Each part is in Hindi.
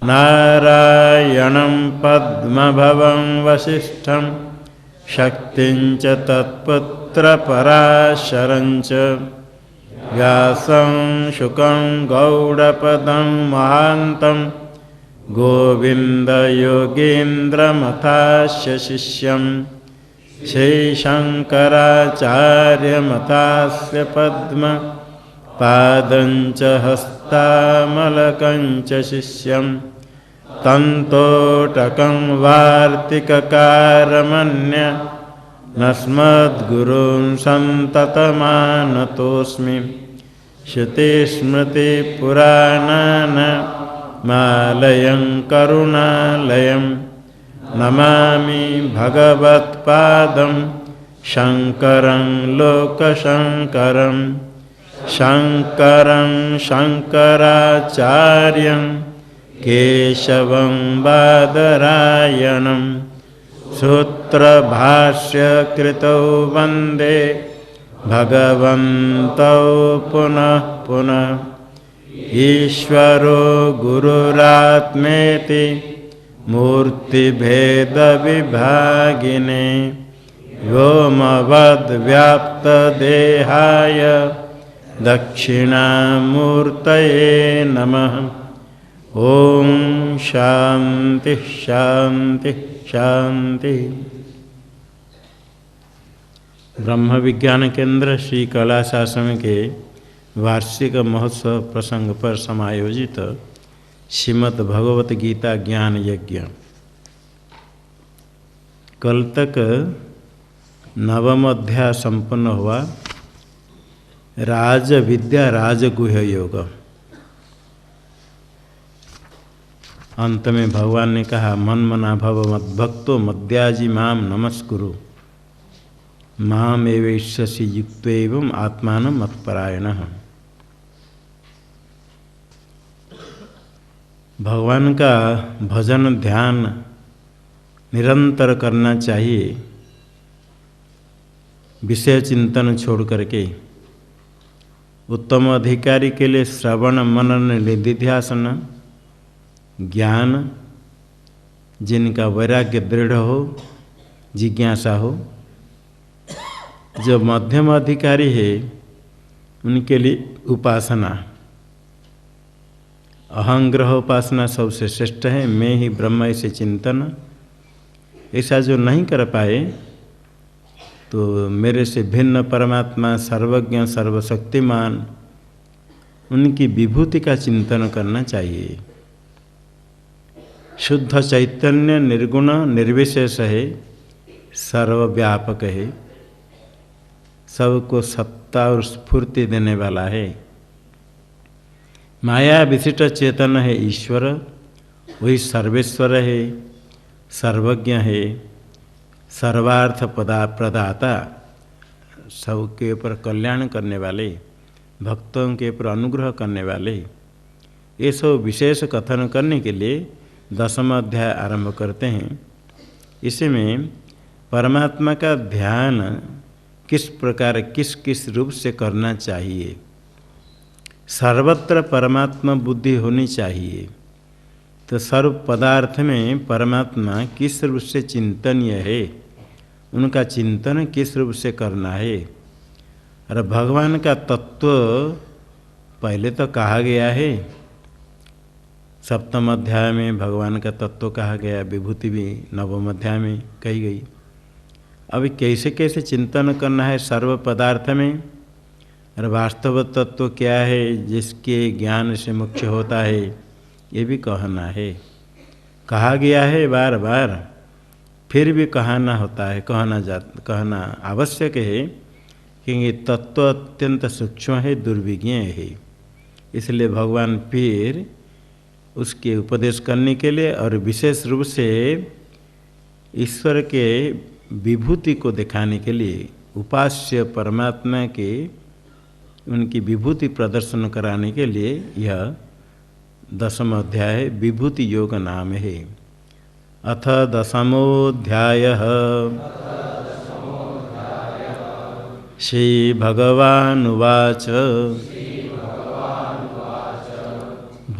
नारायणं पद्मभवं वसिष्ठं शक्तिं च तत्पुत्रपराशरं च व्यासं शुकं गौडपदं महान्तं गोविन्दयोगीन्द्रमथास्य शिष्यं श्रीशङ्कराचार्यमथास्य पद्मपादं च हस्तामलकं च शिष्यं तन्तोटकं वार्तिककारमन्य नस्मद्गुरुं सन्ततमानतोऽस्मि श्रुतिस्मृतिपुराणानामालयं करुणालयं नमामि भगवत्पादं शङ्करं लोकशङ्करं शङ्करं शङ्कराचार्यं केशवं बादरायणं सूत्रभाष्यकृतौ वन्दे भगवन्तौ पुनः पुनः ईश्वरो गुरुरात्मेति मूर्तिभेदविभागिने व्योमवद्व्याप्तदेहाय दक्षिणामूर्तये नमः। ओम शांति शांति शांति। ब्रह्म विज्ञान केंद्र श्री कैलाश आश्रम के वार्षिक महोत्सव प्रसंग पर समायोजित श्रीमद् भगवत गीता ज्ञान यज्ञ। कल तक नवम अध्याय संपन्न हुआ। राज विद्या राजगुह्य योग। अंत में भगवान ने कहा मन मना भव मद्भक्तो मद्याजी माम नमस्कुरु माम एवैष्यसि युक्त्वैवं आत्मानं मत्परायणः। भगवान का भजन ध्यान निरंतर करना चाहिए, विषय चिंतन छोड़ करके। उत्तम अधिकारी के लिए श्रवण मनन निधिध्यासन ज्ञान, जिनका वैराग्य दृढ़ हो, जिज्ञासा हो। जो मध्यम अधिकारी है उनके लिए उपासना, अहंग्रह उपासना सबसे श्रेष्ठ है। मैं ही ब्रह्म ऐसे चिंतन, ऐसा जो नहीं कर पाए तो मेरे से भिन्न परमात्मा सर्वज्ञ सर्वशक्तिमान, उनकी विभूति का चिंतन करना चाहिए। शुद्ध चैतन्य निर्गुण निर्विशेष है, सर्वव्यापक है, सबको सत्ता और स्फूर्ति देने वाला है। माया विशिष्ट चेतन है ईश्वर, वही सर्वेश्वर है, सर्वज्ञ है, सर्वार्थ प्रदाता, सबके ऊपर कल्याण करने वाले, भक्तों के ऊपर अनुग्रह करने वाले। ये सब विशेष कथन करने के लिए 10वां अध्याय आरंभ करते हैं। इसमें परमात्मा का ध्यान किस प्रकार किस किस रूप से करना चाहिए। सर्वत्र परमात्मा बुद्धि होनी चाहिए। तो सर्व पदार्थ में परमात्मा किस रूप से चिंतनीय है, उनका चिंतन किस रूप से करना है। और भगवान का तत्व पहले तो कहा गया है, 7वें अध्याय में भगवान का तत्व कहा गया, विभूति भी 9वें अध्याय में कही गई। अभी कैसे कैसे चिंतन करना है सर्व पदार्थ में, और वास्तव तत्व क्या है जिसके ज्ञान से मोक्ष होता है, ये भी कहना है। कहा गया है बार बार, फिर भी कहना होता है, कहना आवश्यक है, क्योंकि तत्व अत्यंत सूक्ष्म है, दुर्विज्ञ है। इसलिए भगवान फिर उसके उपदेश करने के लिए और विशेष रूप से ईश्वर के विभूति को दिखाने के लिए, उपास्य परमात्मा के उनकी विभूति प्रदर्शन कराने के लिए यह 10वां अध्याय विभूति योग नाम है। अथ 10मोऽध्यायः श्रीभगवानुवाच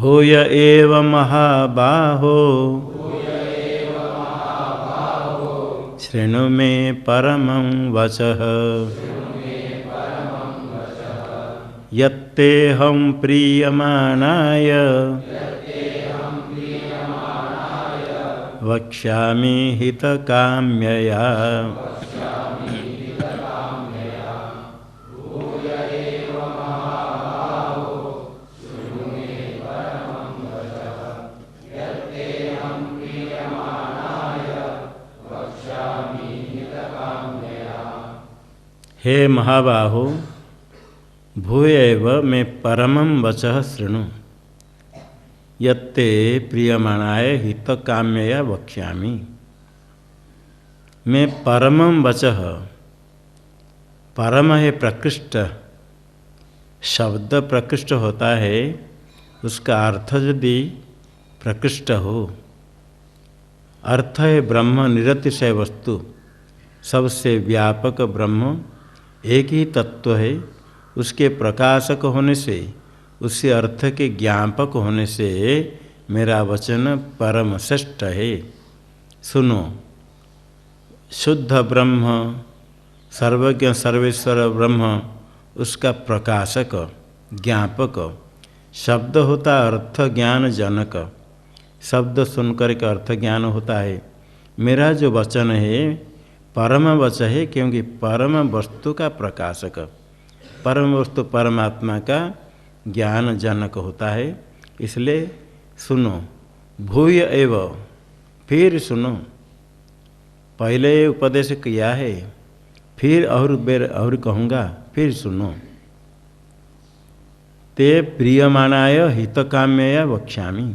भूय एव महाबाहो शृणु मे परमं वचः यत्तेऽहं प्रीयमाणाय वक्ष्यामि हितकाम्यया। हे महाबाहो भूयैव मे परमं वचः शृणु यत्ते प्रीयमाणाय हितकाम्यया वक्ष्यामि। मैं परमं वचः, परम है प्रकृष्ट, शब्द प्रकृष्ट होता है, उसका अर्थ यदि प्रकृष्ट हो, अर्थ है ब्रह्म निरतिशय वस्तु, सबसे व्यापक ब्रह्म एक ही तत्व है, उसके प्रकाशक होने से, उसी अर्थ के ज्ञापक होने से मेरा वचन परम श्रेष्ठ है। सुनो, शुद्ध ब्रह्म, सर्वज्ञ सर्वेश्वर ब्रह्म, उसका प्रकाशक ज्ञापक, शब्द होता अर्थ ज्ञान जनक, शब्द सुनकर के अर्थ ज्ञान होता है। मेरा जो वचन है परम वचन है, क्योंकि परम वस्तु का प्रकाशक, परम वस्तु परमात्मा का ज्ञान जनक होता है। इसलिए सुनो, भूय एव, फिर सुनो, पहले उपदेश किया है, फिर और कहूँगा, फिर सुनो। ते प्रीयमाणाय हितकाम्यया वक्ष्यामि,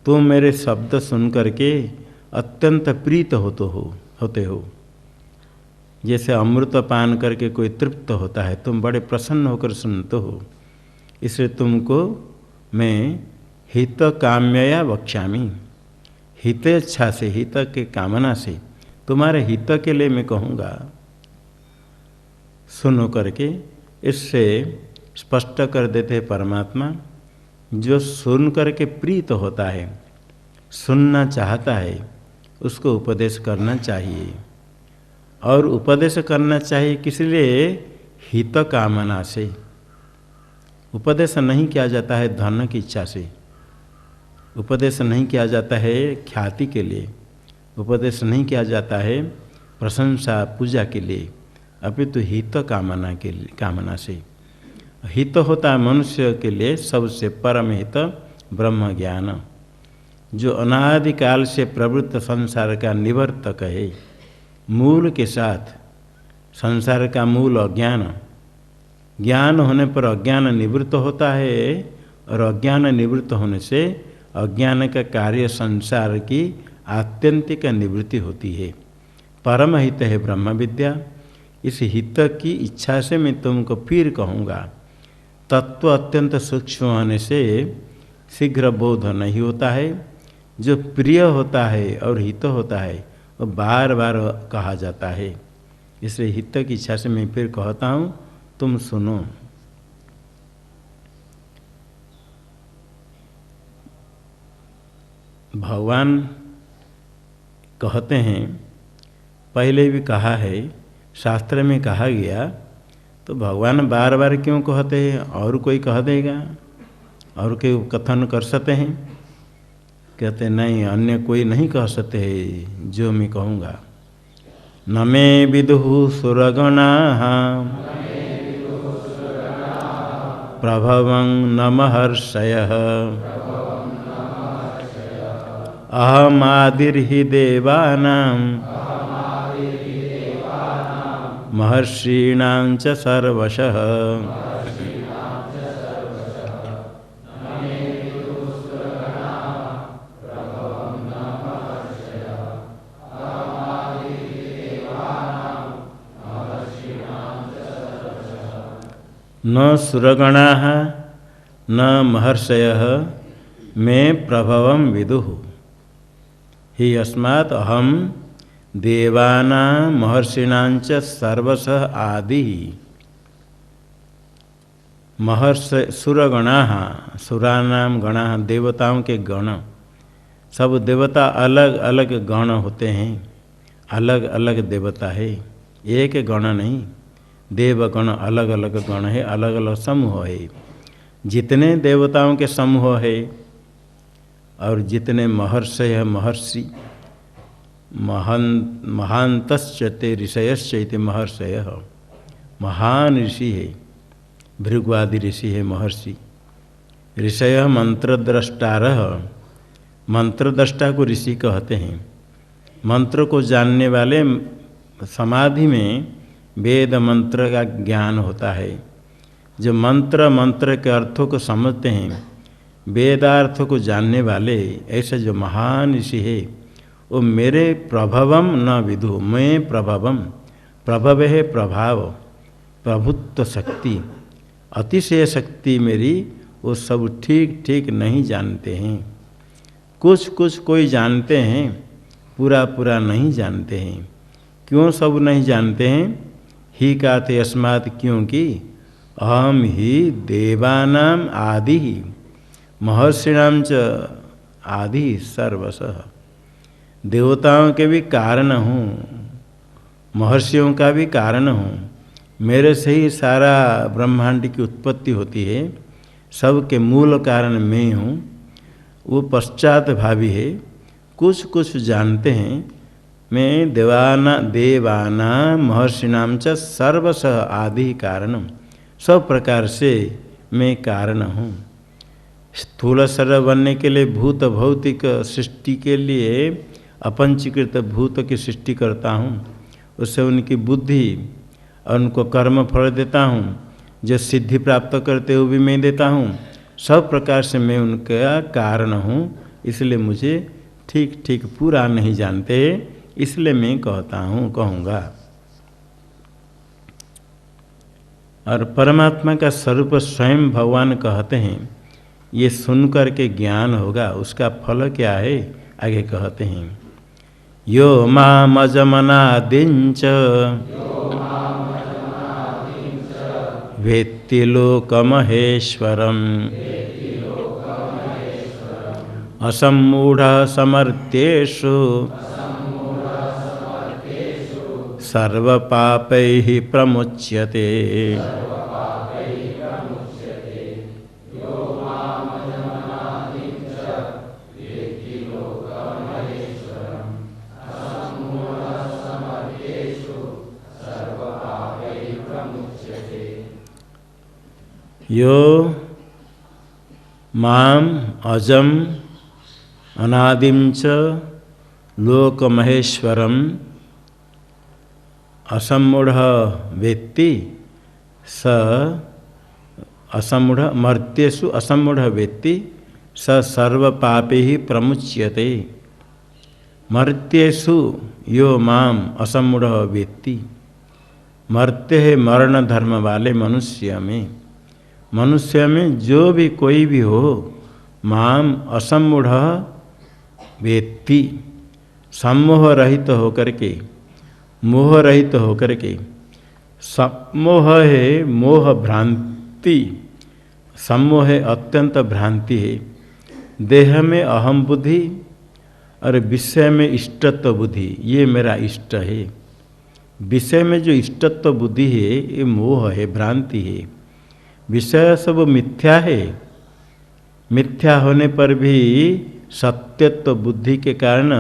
तुम मेरे शब्द सुन करके अत्यंत प्रीत होते हो। जैसे अमृत पान करके कोई तृप्त होता है, तुम बड़े प्रसन्न होकर सुनते हो, इसलिए तुमको मैं हित काम्यया वक्ष्यामि, हित इच्छा से, हित के कामना से, तुम्हारे हित के लिए मैं कहूँगा, सुनो करके। इससे स्पष्ट कर देते हैं परमात्मा, जो सुन करके प्रीत होता है, सुनना चाहता है, उसको उपदेश करना चाहिए। और उपदेश करना चाहिए किस लिए? हित कामना से। उपदेश नहीं किया जाता है धन की इच्छा से, उपदेश नहीं किया जाता है ख्याति के लिए, उपदेश नहीं किया जाता है प्रशंसा पूजा के लिए, अपितु हित कामना से। हित होता है मनुष्य के लिए सबसे परम हित ब्रह्म ज्ञान, जो अनादिकाल से प्रवृत्त संसार का निवर्तक है। मूल के साथ संसार का मूल अज्ञान, ज्ञान होने पर अज्ञान निवृत्त होता है, और अज्ञान निवृत्त होने से अज्ञान का कार्य संसार की आत्यंतिक निवृत्ति होती है। परम हित है ब्रह्म विद्या। इस हित की इच्छा से मैं तुमको फिर कहूँगा। तत्व अत्यंत सूक्ष्म होने से शीघ्र बोध नहीं होता है। जो प्रिय होता है और हित होता है वो बार बार कहा जाता है। इसलिए हित की इच्छा से मैं फिर कहता हूँ, तुम सुनो। भगवान कहते हैं, पहले भी कहा है, शास्त्र में कहा गया, तो भगवान बार बार क्यों कहते हैं? और कोई कह देगा, और कोई कथन कर सकते हैं? कहते नहीं, अन्य कोई नहीं कह सकते है जो मैं कहूँगा। न मे विदुः सुरगणाः प्रभवं न महर्षयः अहमादिर्हि देवानां महर्षीणां च सर्वशः। न सुरगणाः न महर्षयः मे प्रभवं विदुः हि अस्मात् अहं देवानां महर्षीणां च सर्वशः आदि। महर्ष सुरगणा, सुरानाम गणा, देवताओं के गण, सब देवता अलग अलग गण होते हैं, अलग अलग देवता है, एक गण नहीं। देवगण अलग अलग गण है, अलग अलग समूह है। जितने देवताओं के समूह है और जितने महर्षि है, महर्षि महांतश्च ते ऋषयश्च इति महर्षयः, महान ऋषि है, भृगुआदि ऋषि है महर्षि। ऋषयः मंत्रद्रष्टारः, मंत्रद्रष्टा को ऋषि कहते हैं। मंत्र को जानने वाले, समाधि में वेद मंत्र का ज्ञान होता है। जो मंत्र के अर्थों को समझते हैं, वेदार्थ को जानने वाले, ऐसे जो महान ऋषि है, वो मेरे प्रभवम न विदु, मैं प्रभवम, प्रभव है प्रभाव, प्रभुत्व शक्ति, अतिशय शक्ति मेरी, वो सब ठीक ठीक नहीं जानते हैं। कुछ कुछ कोई जानते हैं, पूरा पूरा नहीं जानते हैं। क्यों सब नहीं जानते हैं? ही कहते अस्मात्, क्योंकि अहम ही देवानाम आदि महर्षिणाम च आदि सर्वशः, देवताओं के भी कारण हूँ, महर्षियों का भी कारण हूँ। मेरे से ही सारा ब्रह्मांड की उत्पत्ति होती है, सबके मूल कारण मैं हूँ। वो पश्चात भावी है, कुछ कुछ जानते हैं। मैं देवाना महर्षिणाम च सर्वशः आदि कारणम, सब प्रकार से मैं कारण हूँ। स्थूल शरीर बनने के लिए, भूत भौतिक सृष्टि के लिए अपंचीकृत भूत की सृष्टि करता हूँ, उससे उनकी बुद्धि और उनको कर्म फल देता हूँ। जो सिद्धि प्राप्त करते हुए भी मैं देता हूँ। सब प्रकार से मैं उनका कारण हूँ, इसलिए मुझे ठीक ठीक पूरा नहीं जानते, इसलिए मैं कहता हूँ, कहूँगा। और परमात्मा का स्वरूप स्वयं भगवान कहते हैं। ये सुन कर के ज्ञान होगा, उसका फल क्या है आगे कहते हैं। यो मामजमनादिंच वेत्ति लोकमहेश्वरम् असम्मूढ़ समर्थ्येषु सर्वपापैः प्रमुच्यते। यो माम अजम अनादिम च लोकमहेश्वरम असम्मूढ़ वेत्ति स असम्मूढ़ मर्त्येषु असम्मूढ़ वेत्ति स सर्वपापैः प्रमुच्यते। मर्त्येषु यो माम असम्मूढ़ वेत्ति, मर्त्य है मरण धर्म वाले मनुष्य में, मनुष्य में जो भी कोई भी हो, माम असम्मूढ़ वेत्ति, सम्मोह रहित होकर के, मोह रहित होकर के। सम्मोह है मोह भ्रांति, सम्मोह है अत्यंत भ्रांति है। देह में अहम बुद्धि और विषय में इष्टत्व बुद्धि, ये मेरा इष्ट है। विषय में जो इष्टत्व बुद्धि है, ये मोह है, भ्रांति है। विषय सब मिथ्या है, मिथ्या होने पर भी सत्यत्व बुद्धि के कारण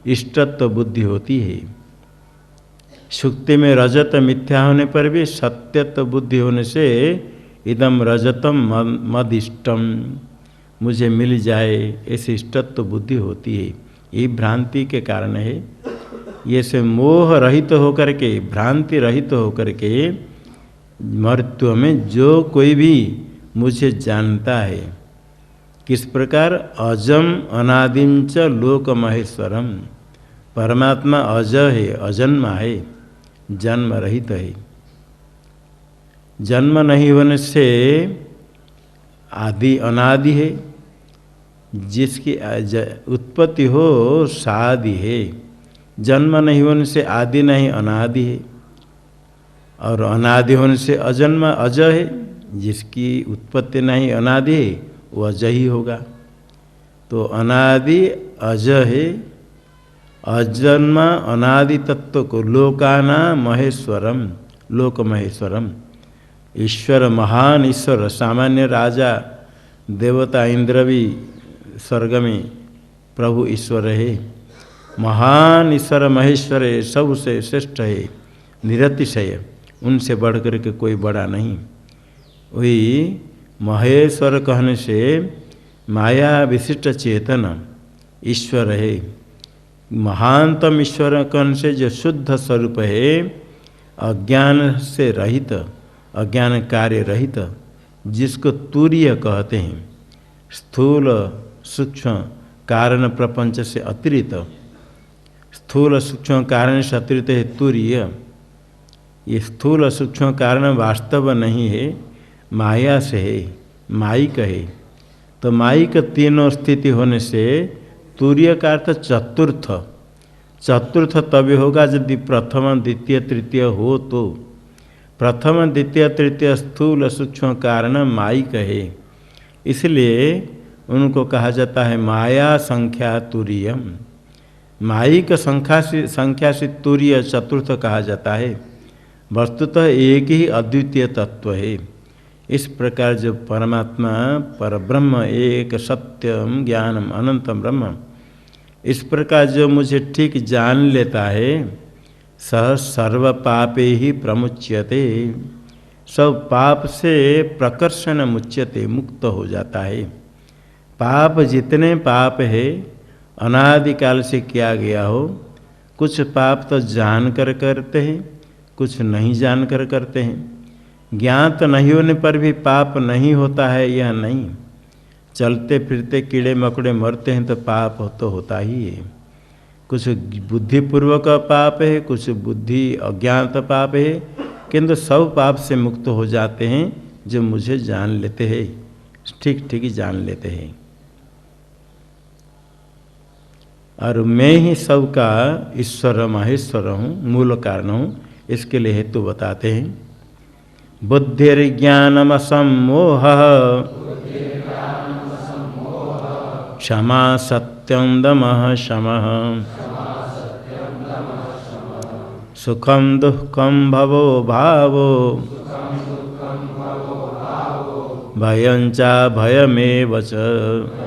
इष्टत्व बुद्धि होती है। सुक्ति में रजत मिथ्या होने पर भी सत्यत्व बुद्धि होने से इदम रजतम मदिष्टम, मुझे मिल जाए, ऐसे इष्टत्व बुद्धि होती है। ये भ्रांति के कारण है। ये से मोह रहित होकर के, भ्रांति रहित होकर के मृत्यु में जो कोई भी मुझे जानता है। किस प्रकार? अजम अनादिम च लोक महेश्वरम, परमात्मा अज है, अजन्मा है, जन्म रहित है। जन्म नहीं होने से आदि अनादि है, जिसकी उत्पत्ति हो सादि है। जन्म नहीं होने से आदि नहीं, अनादि है, और अनादि होने से अजन्मा अज है, जिसकी उत्पत्ति नहीं अनादि है वो अज ही होगा। तो अनादि अज है, अजन्म अनादि तत्व को लोकाना महेश्वरम, लोक महेश्वरम, ईश्वर महान ईश्वर, सामान्य राजा देवता इंद्र भी स्वर्ग में प्रभु ईश्वर है, महान ईश्वर महेश्वर है, सबसे श्रेष्ठ है, निरतिशय, उनसे बढ़ कर के कोई बड़ा नहीं। वही महेश्वर कहने से माया विशिष्ट चेतन ईश्वर है, महानतम ईश्वर कहने से जो शुद्ध स्वरूप है, अज्ञान से रहित, अज्ञान कार्य रहित, जिसको तुरीय कहते हैं, स्थूल सूक्ष्म कारण प्रपंच से अतिरिक्त, स्थूल सूक्ष्म कारण से अतिरिक्त है तुरीय। ये स्थूल सूक्ष्म कारण वास्तव नहीं है, माया से है, मायिक है। तो मायिक तीनों स्थिति होने से तुरीय का अर्थ चतुर्थ, चतुर्थ तभी होगा यदि प्रथम द्वितीय तृतीय हो। तो प्रथम द्वितीय तृतीय स्थूल सूक्ष्म कारण मायिक है, इसलिए उनको कहा जाता है माया संख्या तुरीयम। मायिक संख्या से तुरीय चतुर्थ कहा जाता है। वस्तुतः एक ही अद्वितीय तत्व है। इस प्रकार जो परमात्मा परब्रह्म एक सत्यम ज्ञानम अनंतम ब्रह्म, इस प्रकार जो मुझे ठीक जान लेता है, सह सर्व पापे ही प्रमुच्यते, सब पाप से प्रकर्षण मुच्यते, मुक्त हो जाता है। पाप जितने पाप है अनादिकाल से किया गया हो, कुछ पाप तो जान कर करते हैं, कुछ नहीं जान कर करते हैं। ज्ञात नहीं होने पर भी पाप नहीं होता है यह नहीं, चलते फिरते कीड़े मकोड़े मरते हैं तो पाप तो होता ही है। कुछ बुद्धिपूर्वक पाप है, कुछ बुद्धि अज्ञात पाप है, किंतु सब पाप से मुक्त हो जाते हैं जो मुझे जान लेते हैं, ठीक ठीक जान लेते हैं। और मैं ही सबका ईश्वर महेश्वर हूँ, मूल कारण हूँ। इसके लिए हेतु बताते हैं। बुद्धिर्ज्ञानम सम्मोह क्षमा सत्यम दमः शमः सुखम दुःखम भवो भावो भयं च भयमेव च।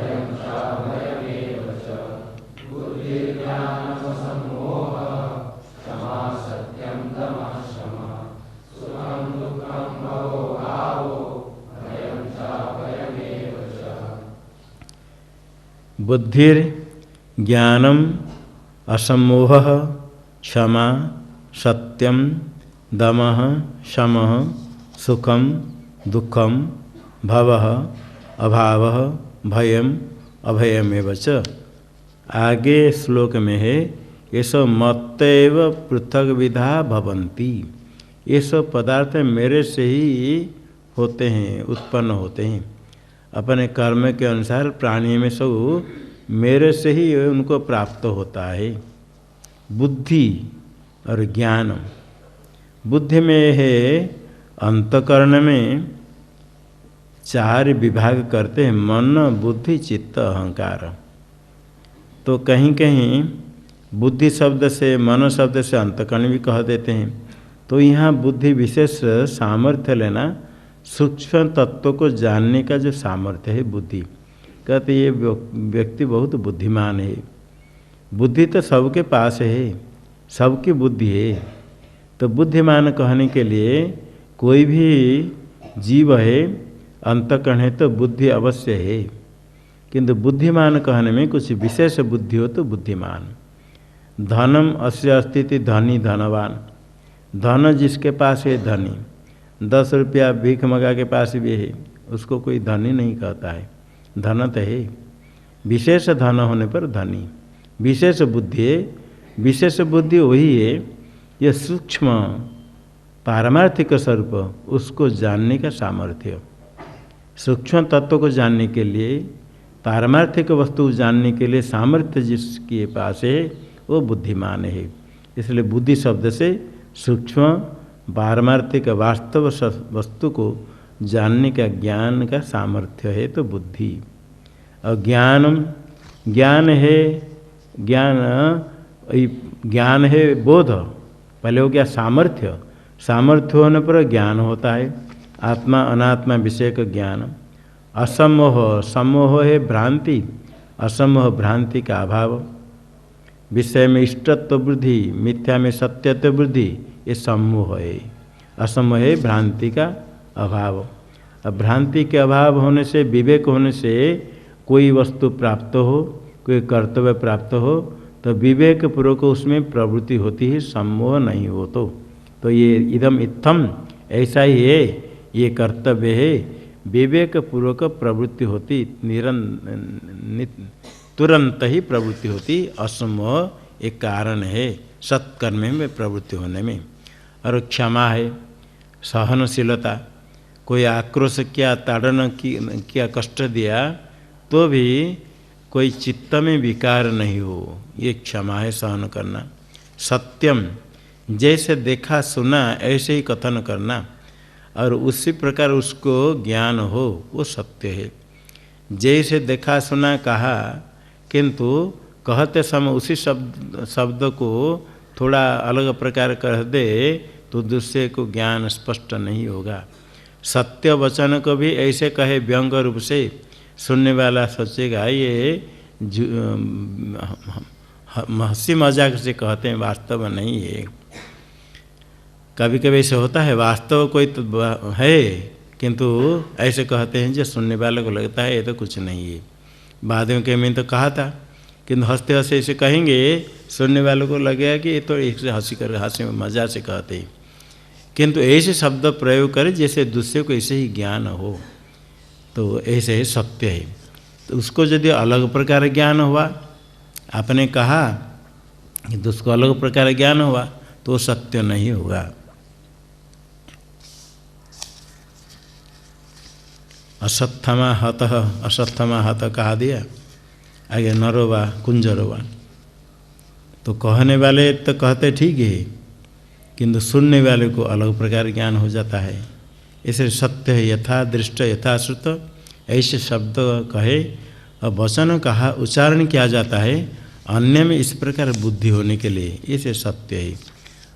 बुद्धिर ज्ञानम असम्मोह क्षमा सत्यम दमः शमः सुखम दुःखम भवः अभावः भयम अभयमेव च। आगे श्लोक में है ये सब मत्तैव पृथक विधा भवन्ति, ये सब पदार्थ मेरे से ही होते हैं, उत्पन्न होते हैं। अपने कर्म के अनुसार प्राणी में सब मेरे से ही उनको प्राप्त होता है। बुद्धि और ज्ञान, बुद्धि में है अंतकरण में चार विभाग करते हैं, मन बुद्धि चित्त अहंकार। तो कहीं कहीं बुद्धि शब्द से मन शब्द से अंतकरण भी कह देते हैं। तो यहाँ बुद्धि विशेष सामर्थ्य लेना, सूक्ष्म तत्व को जानने का जो सामर्थ्य है बुद्धि, कहते ये व्यक्ति बहुत बुद्धिमान है। बुद्धि तो सबके पास है, सबकी बुद्धि है। तो बुद्धिमान कहने के लिए कोई भी जीव है, अंतकरण है तो बुद्धि अवश्य है, किंतु बुद्धिमान कहने में कुछ विशेष बुद्धि हो तो बुद्धिमान। धनम अस्य अस्तिति धनी धनवान, धन जिसके पास है धनी, 10 रुपया भीख मगा के पास भी है, उसको कोई धनी नहीं कहता है, धन तो है। विशेष धन होने पर धनी, विशेष बुद्धि है। विशेष बुद्धि वही है यह सूक्ष्म पारमार्थिक स्वरूप उसको जानने का सामर्थ्य। सूक्ष्म तत्व को जानने के लिए, पारमार्थिक वस्तु जानने के लिए सामर्थ्य जिसके पास है वो बुद्धिमान है। इसलिए बुद्धि शब्द से सूक्ष्म पारमार्थिक वास्तव वस्तु को जानने का ज्ञान का सामर्थ्य है तो बुद्धि। और ज्ञान है, ज्ञान है बोध, पहले हो गया सामर्थ्य। सामर्थ्य होने पर ज्ञान होता है, आत्मा अनात्मा विषय का ज्ञान। असमोह, सम्मोह है भ्रांति, असमोह भ्रांति का अभाव। विषय में इष्टत्व वृद्धि, मिथ्या में सत्यत्व वृद्धि, ये सम्मोह है। असमोह है भ्रांति का अभाव। अब भ्रांति के अभाव होने से, विवेक होने से कोई वस्तु प्राप्त हो, कोई कर्तव्य प्राप्त हो तो विवेक पूर्वक उसमें प्रवृत्ति होती है, सम्मोह नहीं हो तो ये इदम इत्थम ऐसा ही है, ये कर्तव्य है, विवेक पूर्वक प्रवृत्ति होती, तुरंत ही प्रवृत्ति होती। असमोह एक कारण है सत्कर्म में प्रवृत्ति होने में। और क्षमा है, सहनशीलता, कोई आक्रोश किया, ताड़न किया, कष्ट दिया तो भी कोई चित्त में विकार नहीं हो, ये क्षमा है, सहन करना। सत्यम, जैसे देखा सुना ऐसे ही कथन करना और उसी प्रकार उसको ज्ञान हो, वो सत्य है। जैसे देखा सुना कहा किंतु कहते समय उसी शब्द को थोड़ा अलग प्रकार कर दे तो दूसरे को ज्ञान स्पष्ट नहीं होगा। सत्य वचन को भी ऐसे कहे व्यंग रूप से, सुनने वाला सोचेगा ये हंसी मजाक से कहते हैं, वास्तव नहीं है। कभी कभी ऐसे होता है, वास्तव कोई तो है किंतु ऐसे कहते हैं जो सुनने वाले को लगता है ये तो कुछ नहीं है। बाद में कहीं मैंने तो कहा था, किंतु हंसते हंसते ऐसे कहेंगे, सुनने वालों को लगेगा कि ये तो ऐसे हंसी मजा से कहते हैं, किंतु ऐसे शब्द प्रयोग करें जैसे दूसरे को ऐसे ही ज्ञान हो, तो ऐसे ही सत्य है। तो उसको यदि अलग प्रकार ज्ञान हुआ, आपने कहा कि उसको अलग प्रकार ज्ञान हुआ तो सत्य नहीं होगा। असत्थमा हतः, असत्थमा हत कहा दिया, आगे नरोवा कुंजरोवा। तो कहने वाले तो कहते ठीक है किंतु सुनने वाले को अलग प्रकार ज्ञान हो जाता है। इसे सत्य है, यथा दृष्ट यथा श्रुत, ऐसे शब्द कहे और वचन कहा उच्चारण किया जाता है अन्य में इस प्रकार बुद्धि होने के लिए, इसे सत्य है।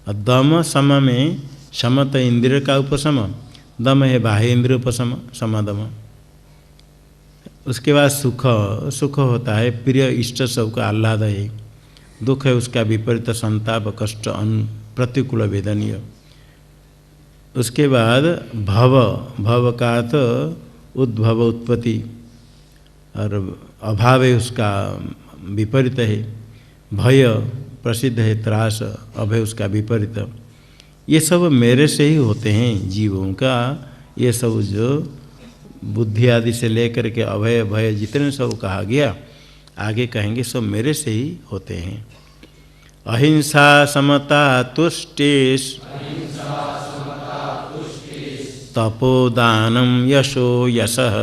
और दम सम में समत इंद्रिय का उपशम, दम है बाह्य इंद्रिय उपशम, समादम। उसके बाद सुख, सुख होता है प्रिय इष्ट सबका आह्लाद है, दुख है उसका विपरीत संताप कष्ट प्रतिकूल वेदनीय। उसके बाद भव, भव का तो उद्भव उत्पत्ति और अभाव है उसका विपरीत है। भय प्रसिद्ध है त्रास, अभय उसका विपरीत। ये सब मेरे से ही होते हैं जीवों का, ये सब जो बुद्धि आदि से लेकर के अभय भय जितने सब कहा गया, आगे कहेंगे सब मेरे से ही होते हैं। अहिंसा समता तुष्टिस्, तपोदानं यशो यशः,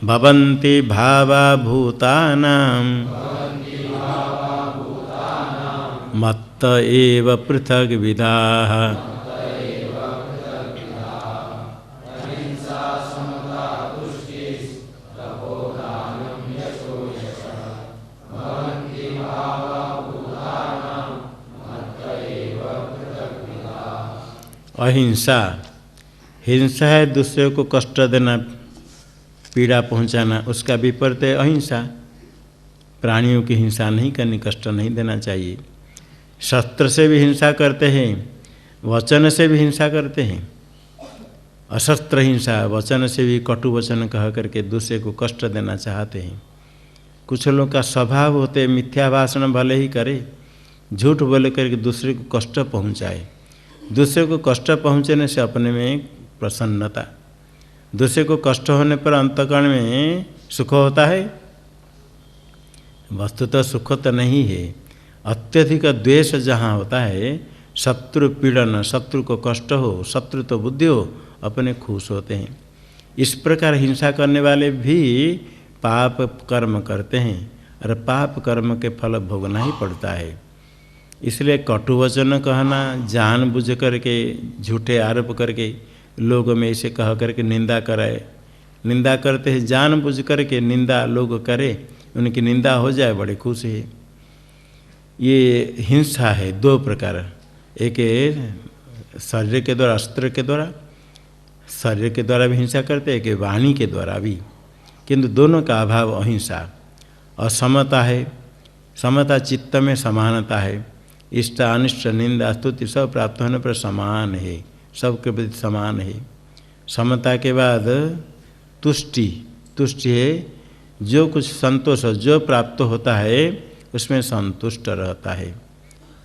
भवन्ति भावा भूतानां, मत्त एव पृथग् विदाः। अहिंसा, हिंसा है दूसरे को कष्ट देना, पीड़ा पहुंचाना, उसका विपरीत है अहिंसा। प्राणियों की हिंसा नहीं करनी, कष्ट नहीं देना चाहिए। शस्त्र से भी हिंसा करते हैं, वचन से भी हिंसा करते हैं। अशस्त्र हिंसा, वचन से भी कटु वचन कह करके दूसरे को कष्ट देना चाहते हैं। कुछ लोग का स्वभाव होते हैं मिथ्या भाषण भले ही करे, झूठ बोले करके दूसरे को कष्ट पहुंचाए। दूसरे को कष्ट पहुंचने से अपने में प्रसन्नता, दूसरे को कष्ट होने पर अंतःकरण में सुख होता है, वस्तुतः सुख तो नहीं है। अत्यधिक द्वेष जहाँ होता है, शत्रु पीड़न, शत्रु को कष्ट हो, शत्रु तो बुद्धि हो, अपने खुश होते हैं। इस प्रकार हिंसा करने वाले भी पाप कर्म करते हैं और पाप कर्म के फल भोगना ही पड़ता है। इसलिए कटुवचन कहना, जानबूझ करके झूठे आरोप करके लोगों में ऐसे कह करके निंदा कराए, निंदा करते हैं जानबूझ करके, निंदा लोग करे, उनकी निंदा हो जाए बड़े खुश है। ये हिंसा है दो प्रकार, एक शरीर के द्वारा, अस्त्र के द्वारा, शरीर के द्वारा भी हिंसा करते हैं, एक वाणी के द्वारा भी, किंतु दोनों का अभाव अहिंसा। असमता है, समता चित्त में समानता है, इष्ट अनिष्ट निंदा स्तुति सब प्राप्त होने पर समान है, सबके प्रति समान है। समता के बाद तुष्टि, तुष्टि है जो कुछ संतोष जो प्राप्त होता है उसमें संतुष्ट रहता है,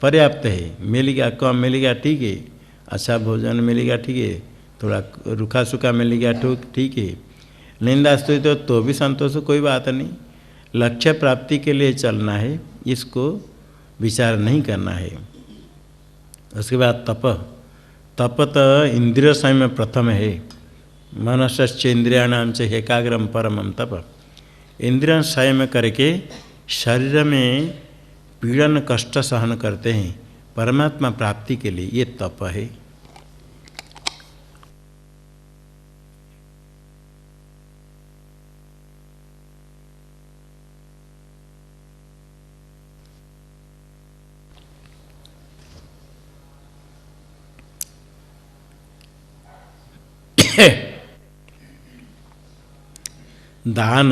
पर्याप्त है, मिल गया कम मिल गया ठीक है, अच्छा भोजन मिल गया ठीक है, थोड़ा रूखा सूखा मिल गया ठीक है। निंदा स्तुति तो भी संतोष, कोई बात नहीं, लक्ष्य प्राप्ति के लिए चलना है, इसको विचार नहीं करना है। उसके बाद तप, तप तो इंद्रिय संयम प्रथम है, मनश्च इंद्रियाणाम च एकाग्रम परमम तप। इंद्रिय संयम करके शरीर में पीड़न कष्ट सहन करते हैं परमात्मा प्राप्ति के लिए, ये तप है। दान,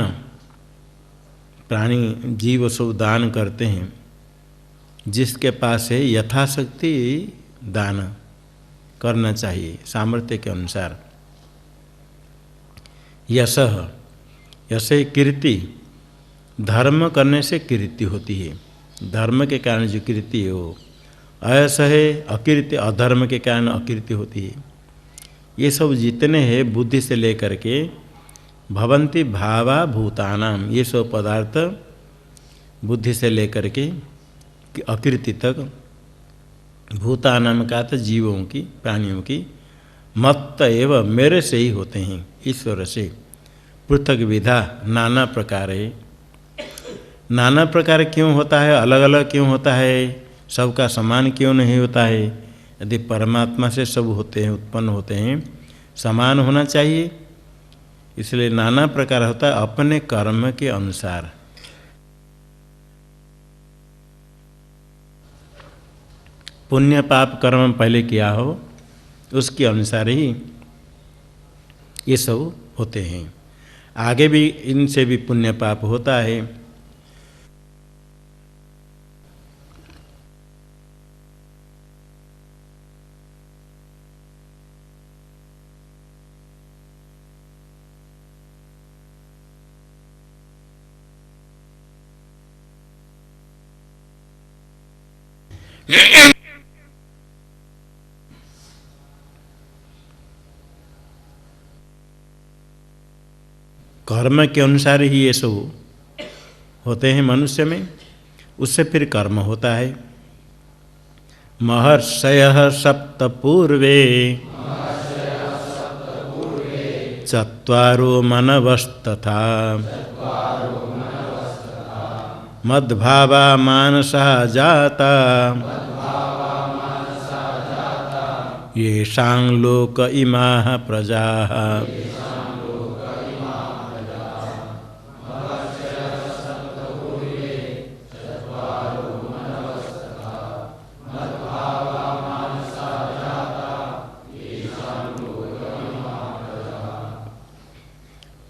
प्राणी जीव सब दान करते हैं, जिसके पास है यथाशक्ति दान करना चाहिए सामर्थ्य के अनुसार। यश, यश कीर्ति, धर्म करने से कीर्ति होती है, धर्म के कारण जो कीर्ति है वो। अयश है अकीर्ति, अधर्म के कारण अकीर्ति होती है। ये सब जितने हैं बुद्धि से लेकर के भवन्ति भावा भूतानाम, ये सब पदार्थ बुद्धि से लेकर के अकीर्ति तक, भूतानाम का तो जीवों की, प्राणियों की, मत्त एव मेरे से ही होते हैं, ईश्वर से। पृथक विधा नाना प्रकार है, नाना प्रकार क्यों होता है, अलग अलग क्यों होता है, सबका समान क्यों नहीं होता है। यदि परमात्मा से सब होते हैं, उत्पन्न होते हैं, समान होना चाहिए, इसलिए नाना प्रकार होता है अपने कर्म के अनुसार। पुण्य पाप कर्म पहले किया हो उसके अनुसार ही ये सब होते हैं। आगे भी इनसे भी पुण्य पाप होता है। कर्म के अनुसार ही ये सब होते हैं मनुष्य में, उससे फिर कर्म होता है। महर्षयः सप्त पूर्वे चत्वारो मनवस्तथा मद्भावा मानसा जाता येषां लोक इमाः प्रजाः।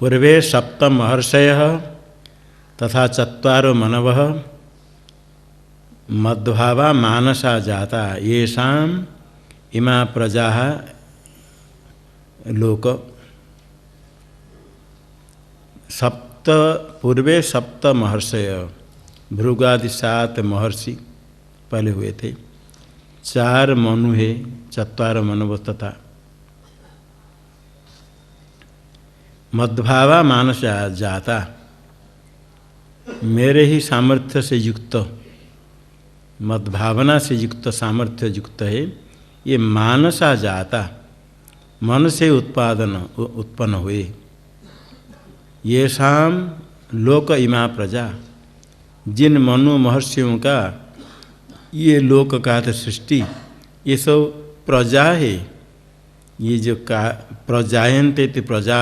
पूर्वे सप्त महर्षयः तथा चत्वारो मनवः मद्भावा मानसा जाता येषाम् इमा प्रजाः लोक। सप्त पूर्वे सप्त महर्षय, भृगादि 7 महर्षि पहले हुए थे, 4 मनु है, चत्वार मनव तथा मद्भावा मानस जाता, मेरे ही सामर्थ्य से युक्त, मद्भावना से युक्त सामर्थ्य युक्त है ये मानसा जाता, मन से उत्पन्न हुए। ये शाम लोक इमा प्रजा, जिन मनु महर्षियों का ये लोक का तो सृष्टि, ये सब प्रजा है। ये जो प्रजायन्ते प्रजा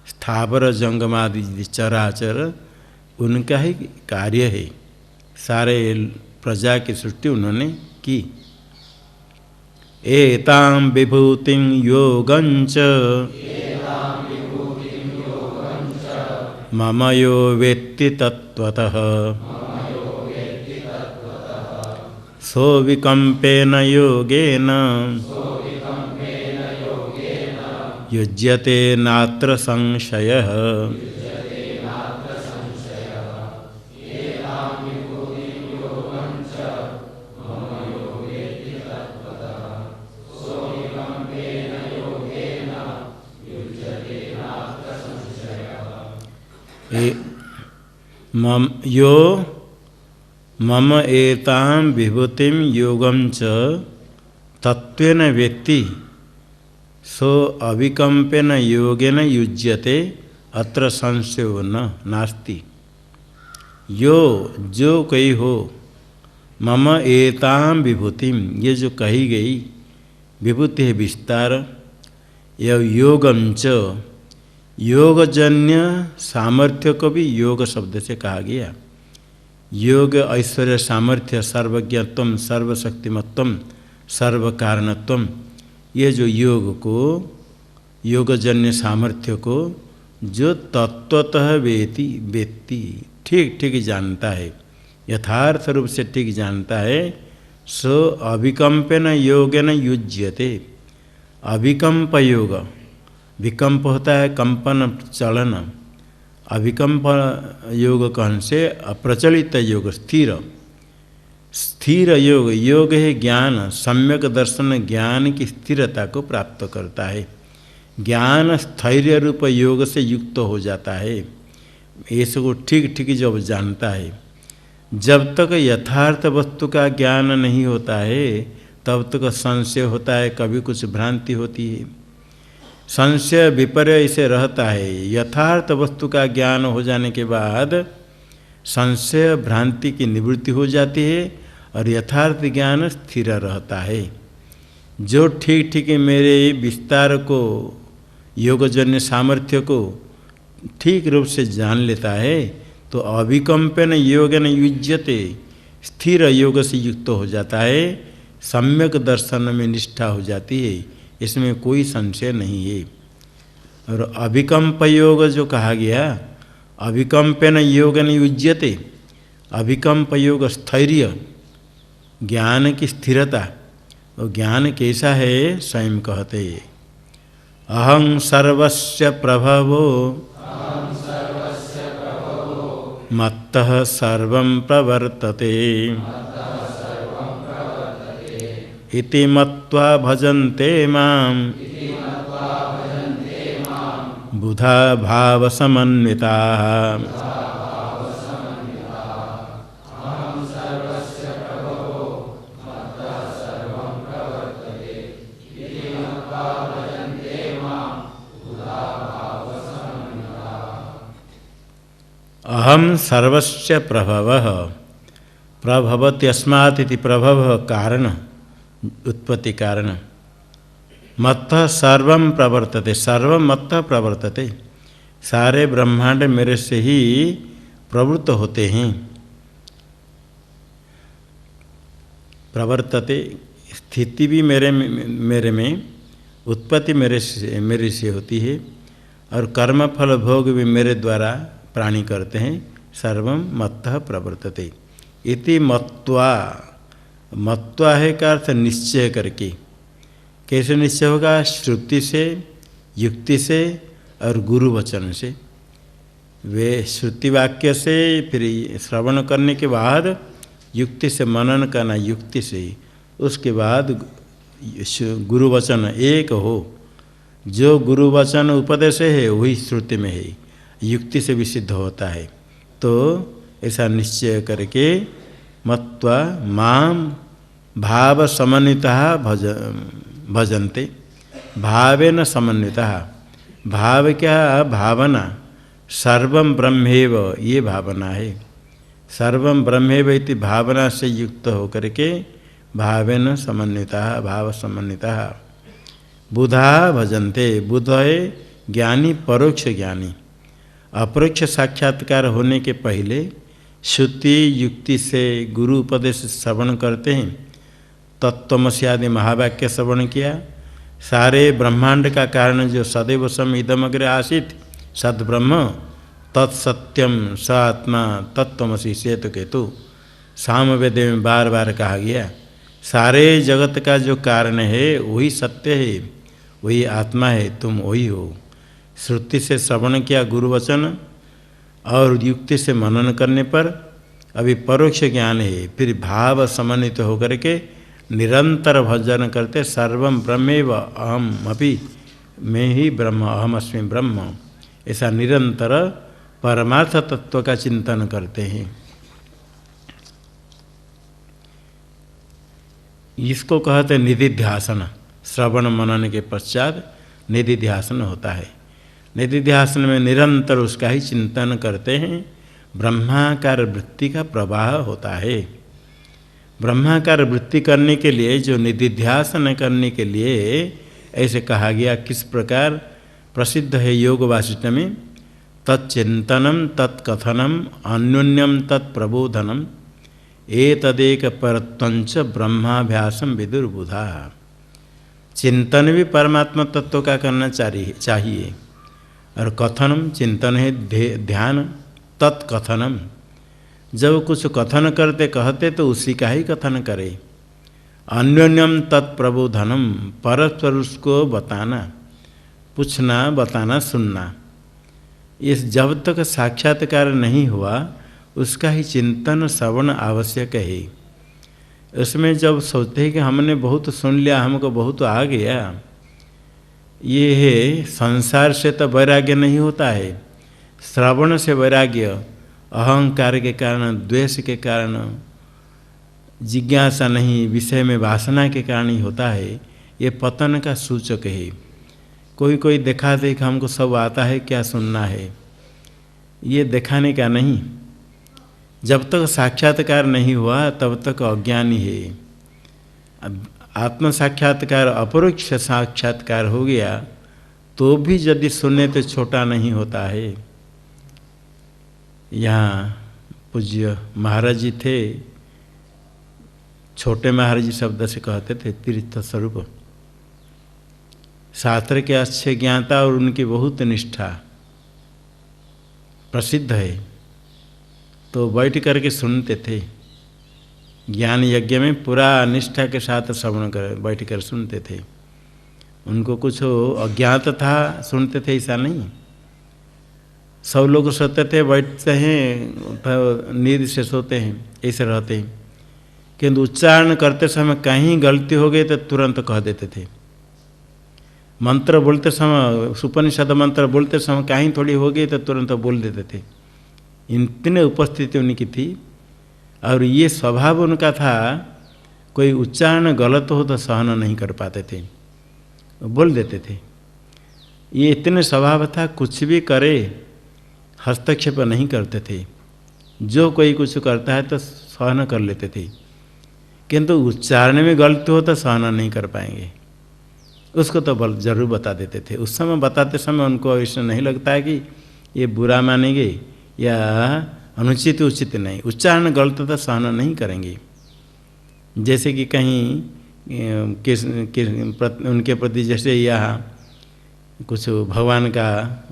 स्थावर जंगमादि चराचर उनका ही कार्य है। सारे प्रजा की सृष्टि उन्होंने की। एतां विभूतिं योगञ्च मम यो वेत्ति तत्त्वतः सोऽविकम्पेन योगेन युज्यते नात्र संशयः। मम एतां विभूतिं योगं च तत्वेन वेत्ति सो अविकम्पेन योगेन युज्यते अत्र संशयो नास्ति। यो जो कही हो मम एतां विभूतिं, ये जो कही गई विभूति है विस्तार। यह योगम च, योगजन्य सामर्थ्य को भी योग शब्द से कहा गया। योग ऐश्वर्य सामर्थ्य सर्वज्ञत्वम सर्वशक्तिमत्वम सर्वकारणत्वम, ये जो योग को योगजन्य सामर्थ्य को जो तत्वतः वेत्ति ठीक ठीक जानता है, यथार्थ रूप से ठीक जानता है, सो अभिकम्पेन योगेन युज्यते। अभिकम्प योग, विकम्प होता है कंपन चलन, अभिकम्प योग कहन से अप्रचलित योग स्थिर, स्थिर योग। योग है ज्ञान, सम्यक दर्शन ज्ञान की स्थिरता को प्राप्त करता है। ज्ञान स्थैर्य रूप योग से युक्त हो जाता है। इसको ठीक ठीक जब जानता है, जब तक यथार्थ वस्तु का ज्ञान नहीं होता है तब तक संशय होता है, कभी कुछ भ्रांति होती है। संशय विपर्य इसे रहता है। यथार्थ वस्तु का ज्ञान हो जाने के बाद संशय भ्रांति की निवृत्ति हो जाती है और यथार्थ ज्ञान स्थिर रहता है। जो ठीक ठीक मेरे विस्तार को योगजन्य सामर्थ्य को ठीक रूप से जान लेता है तो अभिकम्पेन योगेन युज्यते, स्थिर योग से युक्त हो जाता है, सम्यक दर्शन में निष्ठा हो जाती है, इसमें कोई संशय नहीं है। और अभिकम्प योग जो कहा गया, अभिकम्पेन योगेन युज्यते, अभिकम्प योग स्थैर्य ज्ञान की स्थिरता। और ज्ञान कैसा है स्वयं कहते हैं, अहं सर्वस्य प्रभवो मत्तः सर्वं प्रवर्तते इति मत्वा भजन्ते मां बुधा भाव समन्विताः। अहम सर्वस्य प्रभवः, प्रभवति अस्मात् इति प्रभव कारण, उत्पत्ति कारण। मत्तः सर्वं प्रवर्तते, सर्वं मत्तः प्रवर्तते, सारे ब्रह्मांड मेरे से ही प्रवृत्त होते हैं। प्रवर्तते स्थिति भी मेरे में, उत्पत्ति मेरे से होती है और कर्मफल भोग भी मेरे द्वारा प्राणी करते हैं। सर्वं मत्तः प्रवर्तते इति मत्वा, मत्वा है का अर्थ निश्चय करके। कैसे निश्चय होगा? श्रुति से, युक्ति से और गुरु वचन से। वे श्रुति वाक्य से, फिर श्रवण करने के बाद युक्ति से मनन करना, युक्ति से, उसके बाद गुरु वचन एक हो। जो गुरु वचन उपदेश है वही श्रुति में है, युक्ति से भी सिद्ध होता है। तो ऐसा निश्चय करके मत्वा माम भाव समन्वितः भजन्ते, भावेन समन्वितः। भाव क्या? भावना। सर्वं ब्रह्मेव, ये भावना है। सर्वं ब्रह्मेवैति भावना से युक्त होकर के भावेन समन्विता भाव समन्विता बुधा भजन्ते। बुध है ज्ञानी, परोक्ष ज्ञानी। अपरोक्ष साक्षात्कार होने के पहले श्रुति युक्ति से गुरु उपदेश श्रवण करते हैं। तत्त्वमसि आदि महावाक्य श्रवण किया। सारे ब्रह्मांड का कारण जो सदैव सम इदमग्रे आसीत् सद्ब्रह्म तत्सत्यम स आत्मा तत्त्वमसि श्वेत केतु सामवेद में बार बार कहा गया। सारे जगत का जो कारण है वही सत्य है, वही आत्मा है, तुम वही हो। श्रुति से श्रवण किया गुरु वचन और युक्ति से मनन करने पर अभी परोक्ष ज्ञान है। फिर भाव समन्वित होकर के निरंतर भजन करते सर्वं ब्रह्मेव अहम अपि, मैं ही ब्रह्म, अहम अस्मि ब्रह्म, ऐसा निरंतर परमार्थ तत्व का चिंतन करते हैं। इसको कहते निधिध्यासन। श्रवण मनन के पश्चात निधिध्यासन होता है। निधिध्यासन में निरंतर उसका ही चिंतन करते हैं। ब्रह्माकार वृत्ति का प्रवाह होता है। ब्रह्माकार वृत्ति करने के लिए जो निधिध्यासन करने के लिए ऐसे कहा गया, किस प्रकार प्रसिद्ध है योग वासिष्ठ में, तच्चिंतनम तत्कथनम अन्योन्यम तत्प्रबोधनम एतदेक परत्वंच ब्रह्माभ्यासम विदुर्बुधा। चिंतन भी परमात्मा तत्व का करना चाहिए और कथनम चिंतन है ध्यान, तत्कथनम जब कुछ कथन करते कहते तो उसी का ही कथन करे। अन्योन्यम तत्प्रबोधनम परस्पर उसको बताना, पूछना, बताना, सुनना। इस जब तक साक्षात्कार नहीं हुआ उसका ही चिंतन श्रवण आवश्यक है। उसमें जब सोचते हैं कि हमने बहुत सुन लिया, हमको बहुत आ गया, ये है संसार से तो वैराग्य नहीं होता है। श्रवण से वैराग्य अहंकार के कारण, द्वेष के कारण, जिज्ञासा नहीं, विषय में वासना के कारण ही होता है। ये पतन का सूचक है। कोई कोई दिखाते कि हमको सब आता है, क्या सुनना है, ये दिखाने का नहीं। जब तक साक्षात्कार नहीं हुआ तब तक अज्ञानी है। आत्म साक्षात्कार अपरोक्ष साक्षात्कार हो गया तो भी यदि सुने तो छोटा नहीं होता है। यहाँ पूज्य महाराज जी थे, छोटे महाराज जी शब्द से कहते थे, तीर्थ स्वरूप, शास्त्र के अच्छे ज्ञाता और उनकी बहुत निष्ठा प्रसिद्ध है। तो बैठ करके सुनते थे, ज्ञान यज्ञ में पूरा निष्ठा के साथ श्रवण कर बैठ कर सुनते थे। उनको कुछ अज्ञात था, सुनते थे ऐसा नहीं। सब लोग सोते थे बैठते हैं नींद से सोते हैं, ऐसे रहते हैं, किंतु उच्चारण करते समय कहीं गलती हो गई तो तुरंत कह देते थे। मंत्र बोलते समय, उपनिषद मंत्र बोलते समय कहीं थोड़ी हो गई तो तुरंत बोल देते थे। इतने उपस्थिति उनकी थी और ये स्वभाव उनका था, कोई उच्चारण गलत हो तो सहन नहीं कर पाते थे, बोल देते थे। ये इतने स्वभाव था, कुछ भी करे हस्तक्षेप नहीं करते थे। जो कोई कुछ करता है तो सहन कर लेते थे, किंतु उच्चारण में गलती हो तो सहन नहीं कर पाएंगे। उसको तो जरूर बता देते थे। उस समय बताते समय उनको ऐसा नहीं लगता है कि ये बुरा मानेंगे या अनुचित उचित नहीं। उच्चारण गलत तो सहन नहीं करेंगे। जैसे कि कहीं उनके प्रति जैसे यहाँ कुछ भगवान का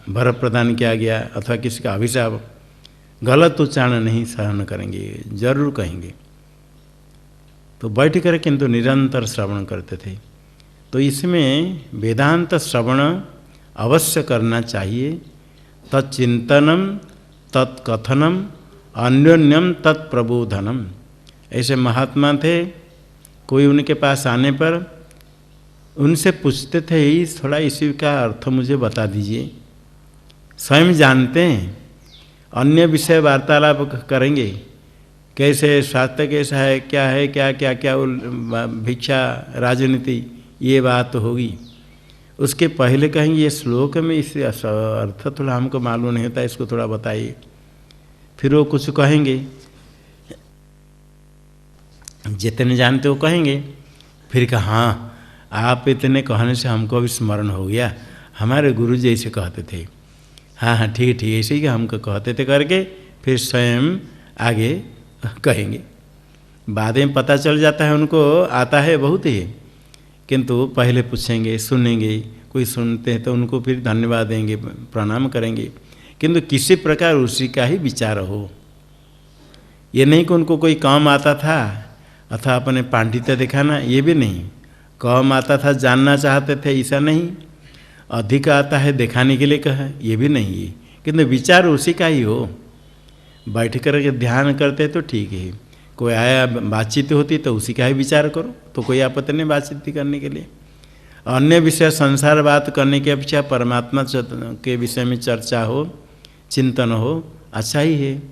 वर प्रदान किया गया अथवा किसी का अभिशाप, गलत उच्चारण नहीं सहन करेंगे, जरूर कहेंगे। तो बैठ कर किंतु निरंतर श्रवण करते थे। तो इसमें वेदांत श्रवण अवश्य करना चाहिए। तत्चिंतनम तत्कथनम अन्योन्यम तत्प्रबोधनम। ऐसे महात्मा थे, कोई उनके पास आने पर उनसे पूछते थे, थोड़ा इसी का अर्थ मुझे बता दीजिए। स्वयं जानते हैं, अन्य विषय वार्तालाप करेंगे, कैसे शास्त्र कैसा है, क्या है, क्या क्या क्या भिक्षा राजनीति, ये बात होगी। उसके पहले कहेंगे ये श्लोक में इस अर्थ थोड़ा हमको मालूम नहीं होता, इसको थोड़ा बताइए। फिर वो कुछ कहेंगे, जितने जानते वो कहेंगे। फिर कहा हाँ, आप इतने कहने से हमको अभी स्मरण हो गया, हमारे गुरु जी ऐसे कहते थे। हाँ हाँ ठीक ठीक, ऐसे ही हमको कहते थे करके फिर स्वयं आगे कहेंगे। बाद में पता चल जाता है, उनको आता है बहुत ही, किंतु पहले पूछेंगे, सुनेंगे, कोई सुनते हैं तो उनको फिर धन्यवाद देंगे, प्रणाम करेंगे, किंतु किसी प्रकार उसी का ही विचार हो। ये नहीं कि उनको कोई काम आता था अथवा अपने पांडित्य दिखाना, ये भी नहीं। काम आता था, जानना चाहते थे, ऐसा नहीं। अधिक आता है दिखाने के लिए कहा, ये भी नहीं है, किंतु विचार उसी का ही हो। बैठ कर के ध्यान करते तो ठीक है, कोई आया बातचीत होती तो उसी का ही विचार करो, तो कोई आपत्ति नहीं बातचीत करने के लिए। अन्य विषय संसार बात करने की अपेक्षा परमात्मा के विषय में चर्चा हो, चिंतन हो, अच्छा ही है।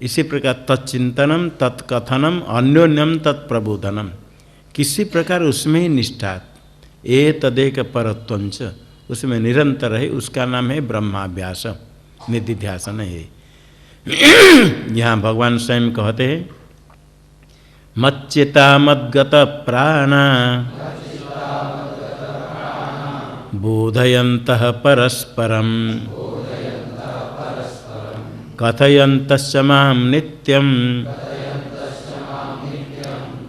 इसी प्रकार तत्चिंतनम तत्कथनम अन्योन्यम तत्प्रबोधनम, किसी प्रकार उसमें ही निष्ठा, ए तदेक परत्वंच, उसमें निरंतर है, उसका नाम है ब्रह्माभ्यास, निधिध्यासन है। यहाँ भगवान स्वयं कहते हैं मच्चिता मद्गत प्राणा बोधयन्तः परस्परं कथयन्तश्च मां नित्यं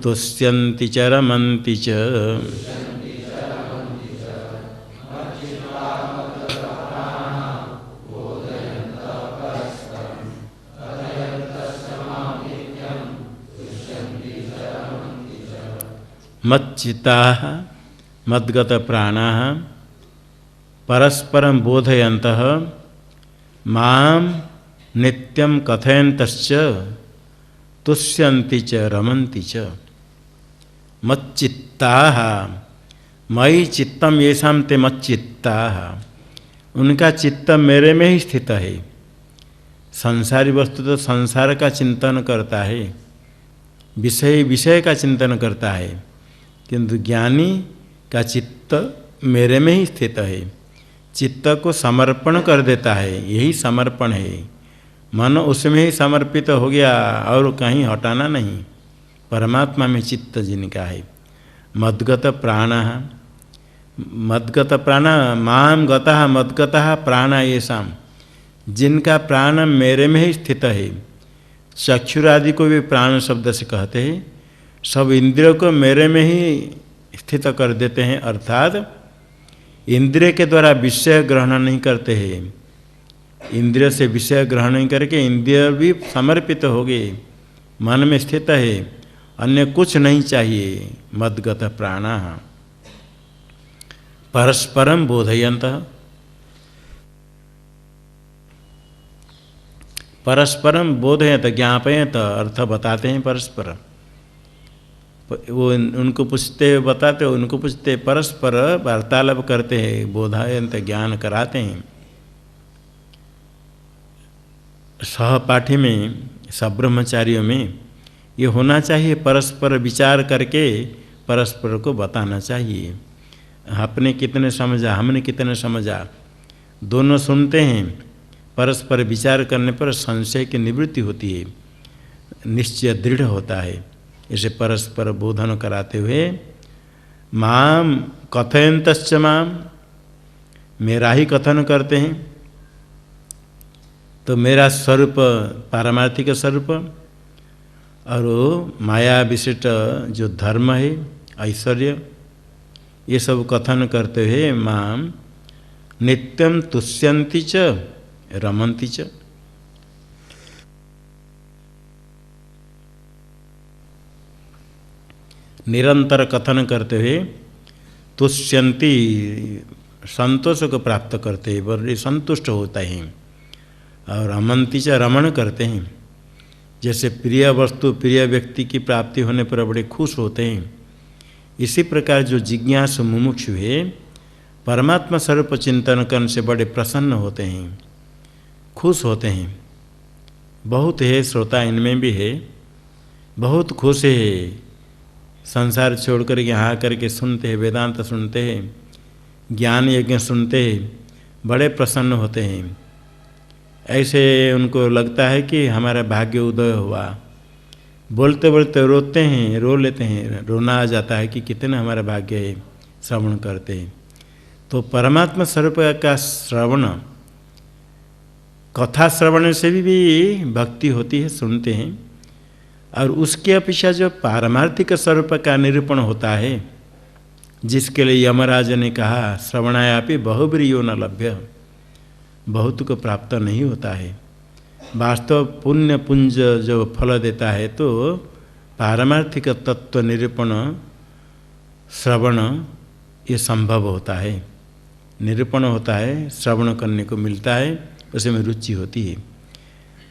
तुष्यन्ति च रमन्ति च। मच्चिताः मद्गत प्राणाः परस्परं बोधयन्तः मां नित्यं कथयन्तश्च तुष्यन्ति च रमन्ति च। मच्चित्ताः, मयि चित्तम येषां ते मच्चित्ताः, उनका चित्त मेरे में ही स्थित है। संसारी वस्तु तो संसार का चिंतन करता है, विषय विषय का चिंतन करता है, किंतु ज्ञानी का चित्त मेरे में ही स्थित है। चित्त को समर्पण कर देता है, यही समर्पण है। मन उसमें ही समर्पित हो गया और कहीं हटाना नहीं, परमात्मा में चित्त जिनका है। मद्गत प्राण, मद्गत प्राण माम गतः मद्गतः प्राण येषां, जिनका प्राण मेरे में ही स्थित है। चक्षुरादि को भी प्राण शब्द से कहते हैं। सब इंद्रियों को मेरे में ही स्थित कर देते हैं, अर्थात इंद्रिय के द्वारा विषय ग्रहण नहीं करते हैं। इंद्रिय से विषय ग्रहण नहीं करके इंद्रिय भी समर्पित हो गए, मन में स्थित है, अन्य कुछ नहीं चाहिए। मद्गत प्राणाः परस्परम बोधयन्तः, परस्परम बोधयन्त ज्ञापयन्त, अर्थ बताते हैं परस्पर। वो उनको पूछते बताते, उनको पूछते, परस्पर वार्तालाप करते हैं, बोधायन्त ज्ञान कराते हैं। सहपाठी में, सब ब्रह्मचारियों में ये होना चाहिए, परस्पर विचार करके परस्पर को बताना चाहिए। आपने कितने समझा, हमने कितने समझा, दोनों सुनते हैं। परस्पर विचार करने पर संशय की निवृत्ति होती है, निश्चय दृढ़ होता है। इसे परस्पर बोधन कराते हुए माम कथयन्तश्च माम, मेरा ही कथन करते हैं। तो मेरा स्वरूप पारमार्थिक स्वरूप और माया विशिष्ट जो धर्म है, ऐश्वर्य, ये सब कथन करते हुए माम नित्यं तुष्यन्ति च रमन्ति च। निरंतर कथन करते हुए तुष्यन्ति, संतोष को प्राप्त करते हैं, बड़े संतुष्ट होता है। और रमन्ति च, रमण करते हैं। जैसे प्रिय वस्तु प्रिय व्यक्ति की प्राप्ति होने पर बड़े खुश होते हैं, इसी प्रकार जो जिज्ञासु मुमुक्षु है, परमात्मा स्वरूप चिंतन करने से बड़े प्रसन्न होते हैं, खुश होते हैं। बहुत है श्रोता, इनमें भी है, बहुत खुश है। संसार छोड़कर यहाँ आकर के सुनते हैं, वेदांत सुनते हैं, ज्ञान यज्ञ सुनते हैं, बड़े प्रसन्न होते हैं। ऐसे उनको लगता है कि हमारा भाग्य उदय हुआ, बोलते बोलते रोते हैं, रो लेते हैं, रोना आ जाता है कि कितने हमारा भाग्य है श्रवण करते हैं। तो परमात्मा स्वरूप का श्रवण, कथा श्रवण से भी भक्ति होती है, सुनते हैं। और उसके अपेक्षा जो पारमार्थिक स्वरूप का निरूपण होता है, जिसके लिए यमराज ने कहा श्रवणायापि बहुब्रीयो न लभ्य, बहुत को प्राप्त नहीं होता है। वास्तव पुण्य पुंज जो फल देता है, तो पारमार्थिक तत्व निरूपण श्रवण ये संभव होता है, निरूपण होता है, श्रवण करने को मिलता है, उसमें रुचि होती है।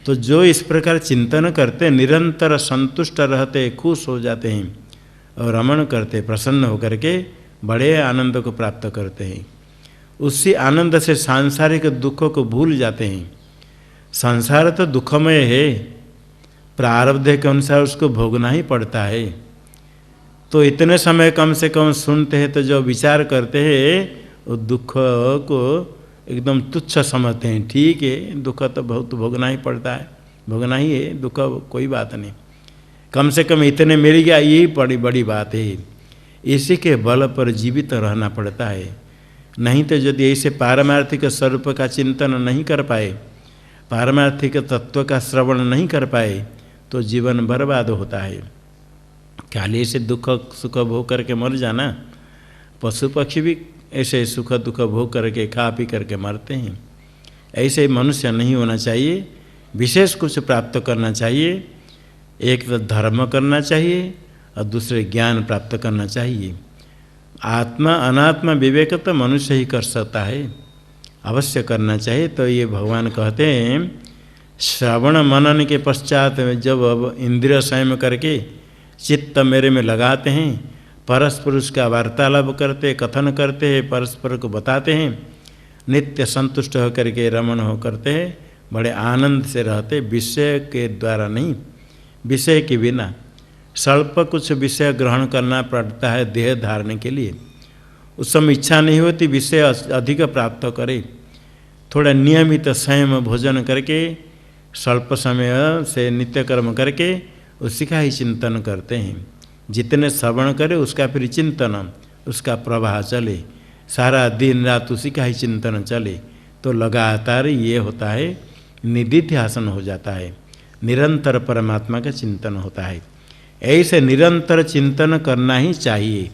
तो जो इस प्रकार चिंतन करते, निरंतर संतुष्ट रहते, खुश हो जाते हैं और रमण करते, प्रसन्न होकर के बड़े आनंद को प्राप्त करते हैं। उसी आनंद से सांसारिक दुखों को भूल जाते हैं। संसार तो दुखमय है, प्रारब्ध के अनुसार उसको भोगना ही पड़ता है। तो इतने समय कम से कम सुनते हैं, तो जो विचार करते हैं वो दुख को एकदम तुच्छ समझते हैं। ठीक है, दुख तो बहुत भोगना ही पड़ता है, भोगना ही है, दुख कोई बात नहीं, कम से कम इतने मिल गया, यही बड़ी बड़ी बात है। इसी के बल पर जीवित रहना पड़ता है। नहीं तो यदि ऐसे पारमार्थिक स्वरूप का चिंतन नहीं कर पाए, पारमार्थिक तत्व का श्रवण नहीं कर पाए, तो जीवन बर्बाद होता है। खाली से दुख सुख भोग करके मर जाना, पशु पक्षी भी ऐसे सुख दुख भोग करके खा पी करके मरते हैं। ऐसे मनुष्य नहीं होना चाहिए, विशेष कुछ प्राप्त करना चाहिए। एक तो धर्म करना चाहिए और दूसरे ज्ञान प्राप्त करना चाहिए। आत्मा अनात्मा विवेक तो मनुष्य ही कर सकता है, अवश्य करना चाहिए। तो ये भगवान कहते हैं श्रवण मनन के पश्चात जब अब इंद्रिय संयम करके चित्त मेरे में लगाते हैं, परस्पर उसका वार्तालाप करते, कथन करते हैं, परस्पर को बताते हैं, नित्य संतुष्ट होकर के रमण हो करते हैं, बड़े आनंद से रहते, विषय के द्वारा नहीं, विषय के बिना। स्वल्प कुछ विषय ग्रहण करना पड़ता है देह धारने के लिए, उस समय इच्छा नहीं होती विषय अधिक प्राप्त करे। थोड़ा नियमित संयम भोजन करके स्वल्प समय से नित्य कर्म करके उसी का ही चिंतन करते हैं। जितने श्रवण करे उसका फिर चिंतन, उसका प्रवाह चले, सारा दिन रात उसी का ही चिंतन चले, तो लगातार ये होता है, निदिध्यासन हो जाता है, निरंतर परमात्मा का चिंतन होता है। ऐसे निरंतर चिंतन करना ही चाहिए।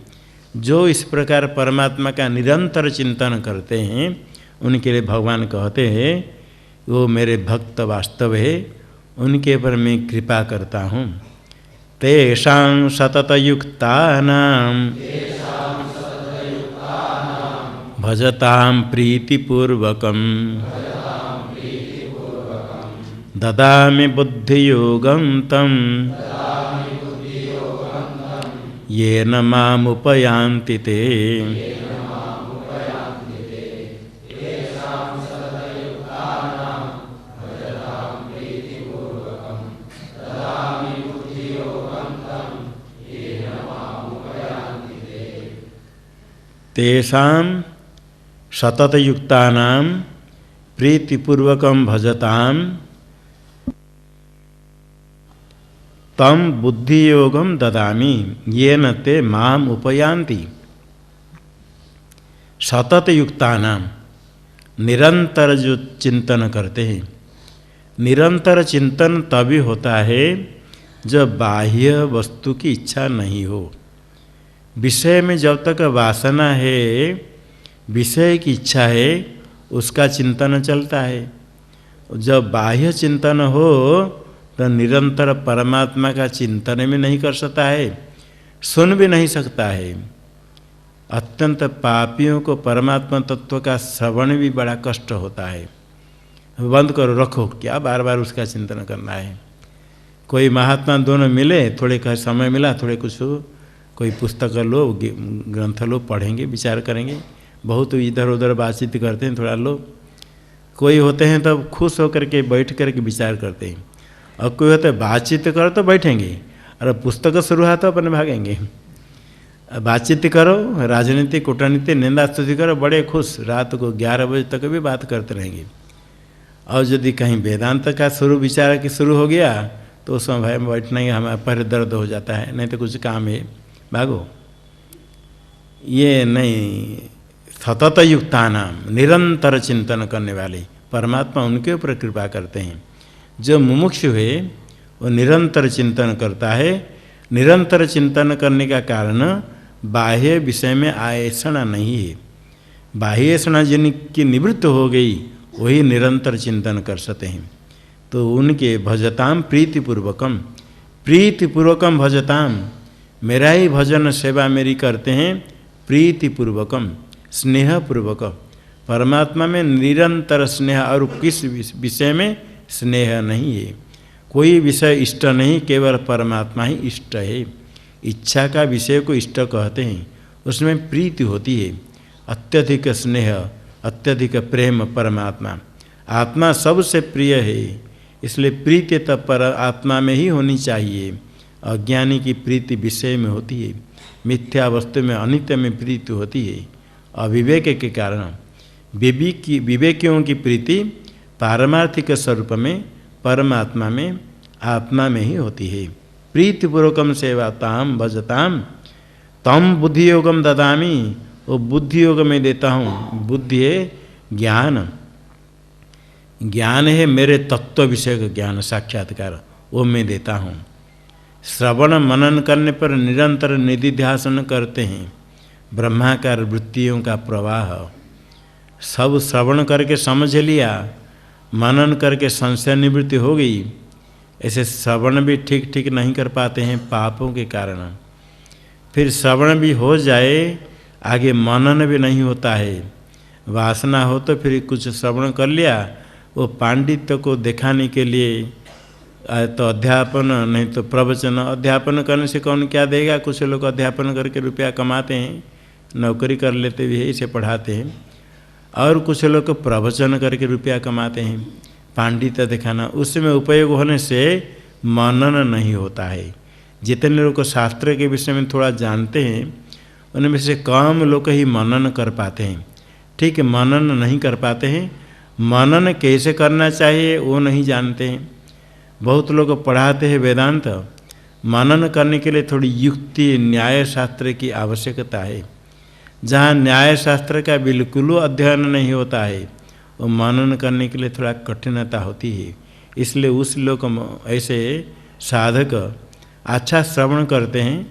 जो इस प्रकार परमात्मा का निरंतर चिंतन करते हैं, उनके लिए भगवान कहते हैं वो मेरे भक्त वास्तव है, उनके पर मैं कृपा करता हूँ। तेषां सततयुक्तानां भजतां प्रीतिपूर्वकं ददामि बुद्धियोगं तं येन मामुपयान्ति ते। तेषां सततयुक्तानां प्रीतिपूर्वकं भजतां तम बुद्धियोगम ददामि येन ते माम उपयान्ति। सतत युक्तानां, निरंतर जो चिंतन करते हैं, निरंतर चिंतन तभी होता है जब बाह्य वस्तु की इच्छा नहीं हो। विषय में जब तक वासना है, विषय की इच्छा है, उसका चिंतन चलता है। जब बाह्य चिंतन हो तो निरंतर परमात्मा का चिंतन भी नहीं कर सकता है, सुन भी नहीं सकता है। अत्यंत पापियों को परमात्मा तत्व का श्रवण भी बड़ा कष्ट होता है। बंद करो, रखो, क्या बार बार उसका चिंतन करना है। कोई महात्मा दोनों मिले, थोड़े का समय मिला, थोड़े कुछ कोई पुस्तक लो, ग्रंथ लो, पढ़ेंगे, विचार करेंगे। बहुत इधर उधर बातचीत करते हैं, थोड़ा लो। कोई होते हैं तब तो खुश होकर के बैठ करके विचार करते हैं, और कोई होता है बातचीत करो तो बैठेंगे, और पुस्तक शुरू हुआ तो अपने भागेंगे। बातचीत करो, राजनीति, कूटनीति, निंदा स्तुति करो, बड़े खुश, रात को 11 बजे तक भी बात करते रहेंगे। और यदि कहीं वेदांत का शुरू विचार की शुरू हो गया तो उस समय बैठना ही हमारे पैर दर्द हो जाता है, नहीं तो कुछ काम है भागो। ये नहीं, सतत युक्ता नाम निरंतर चिंतन करने वाले परमात्मा उनके ऊपर कृपा करते हैं। जो मुमुक्षु है वो निरंतर चिंतन करता है। निरंतर चिंतन करने का कारण बाह्य विषय में आएषणा नहीं है। बाह्येषणा जिनकी निवृत्त हो गई वही निरंतर चिंतन कर सकते हैं। तो उनके भजताम प्रीतिपूर्वकम, प्रीतिपूर्वकम भजताम, मेरा ही भजन सेवा मेरी करते हैं प्रीतिपूर्वकम, स्नेहपूर्वक। परमात्मा में निरंतर स्नेह, और किस विषय में स्नेह नहीं है। कोई विषय इष्ट नहीं, केवल परमात्मा ही इष्ट है। इच्छा का विषय को इष्ट कहते हैं, उसमें प्रीति होती है, अत्यधिक स्नेह, अत्यधिक प्रेम। परमात्मा आत्मा सबसे प्रिय है, इसलिए प्रीति तब पर आत्मा में ही होनी चाहिए। अज्ञानी की प्रीति विषय में होती है, मिथ्या वस्तु में अनित्य में प्रीति होती है। अविवेक के कारण विवेकियों की प्रीति पारमार्थिक स्वरूप में परमात्मा में आत्मा में ही होती है। प्रीतिपूर्वकम सेवाताम भजताम तम बुद्धि योगम ददामी, वो बुद्धि योग में देता हूँ। बुद्धि है ज्ञान, ज्ञान है मेरे तत्व विषय का ज्ञान, साक्षात्कार, वो मैं देता हूँ। श्रवण मनन करने पर निरंतर निधिध्यासन करते हैं। ब्रह्माकार वृत्तियों का प्रवाह, सब श्रवण करके समझ लिया, मनन करके संशय निवृत्ति हो गई। ऐसे श्रवण भी ठीक ठीक नहीं कर पाते हैं पापों के कारण। फिर श्रवण भी हो जाए, आगे मनन भी नहीं होता है। वासना हो तो फिर कुछ श्रवण कर लिया, वो पांडित्य को दिखाने के लिए तो अध्यापन, नहीं तो प्रवचन। अध्यापन करने से कौन क्या देगा? कुछ लोग अध्यापन करके रुपया कमाते हैं, नौकरी कर लेते भी है, इसे पढ़ाते हैं। और कुछ लोग प्रवचन करके रुपया कमाते हैं, पांडित्य दिखाना। उसमें उपयोग होने से मनन नहीं होता है। जितने लोग शास्त्र के विषय में थोड़ा जानते हैं, उनमें से कम लोग ही मनन कर पाते हैं। ठीक है, मनन नहीं कर पाते हैं। मनन कैसे करना चाहिए वो नहीं जानते हैं। बहुत लोग पढ़ाते हैं वेदांत, मनन करने के लिए थोड़ी युक्ति, न्याय शास्त्र की आवश्यकता है। जहाँ न्याय शास्त्र का बिल्कुल अध्ययन नहीं होता है, वो मनन करने के लिए थोड़ा कठिनता होती है। इसलिए उस लोग ऐसे साधक अच्छा श्रवण करते हैं,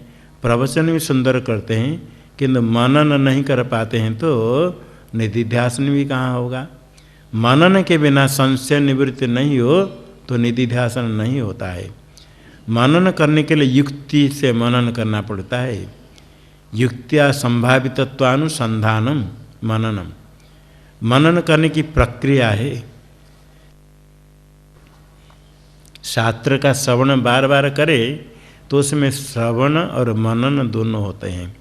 प्रवचन भी सुंदर करते हैं, किंतु मनन नहीं कर पाते हैं तो निधिध्यासन भी कहाँ होगा। मनन के बिना संशय निवृत्ति नहीं हो तो निधिध्यासन नहीं होता है। मनन करने के लिए युक्ति से मनन करना पड़ता है। युक्त्या संभावितत्वानुसंधानम मननम, मनन करने की प्रक्रिया है। शास्त्र का श्रवण बार बार करे तो उसमें श्रवण और मनन दोनों होते हैं।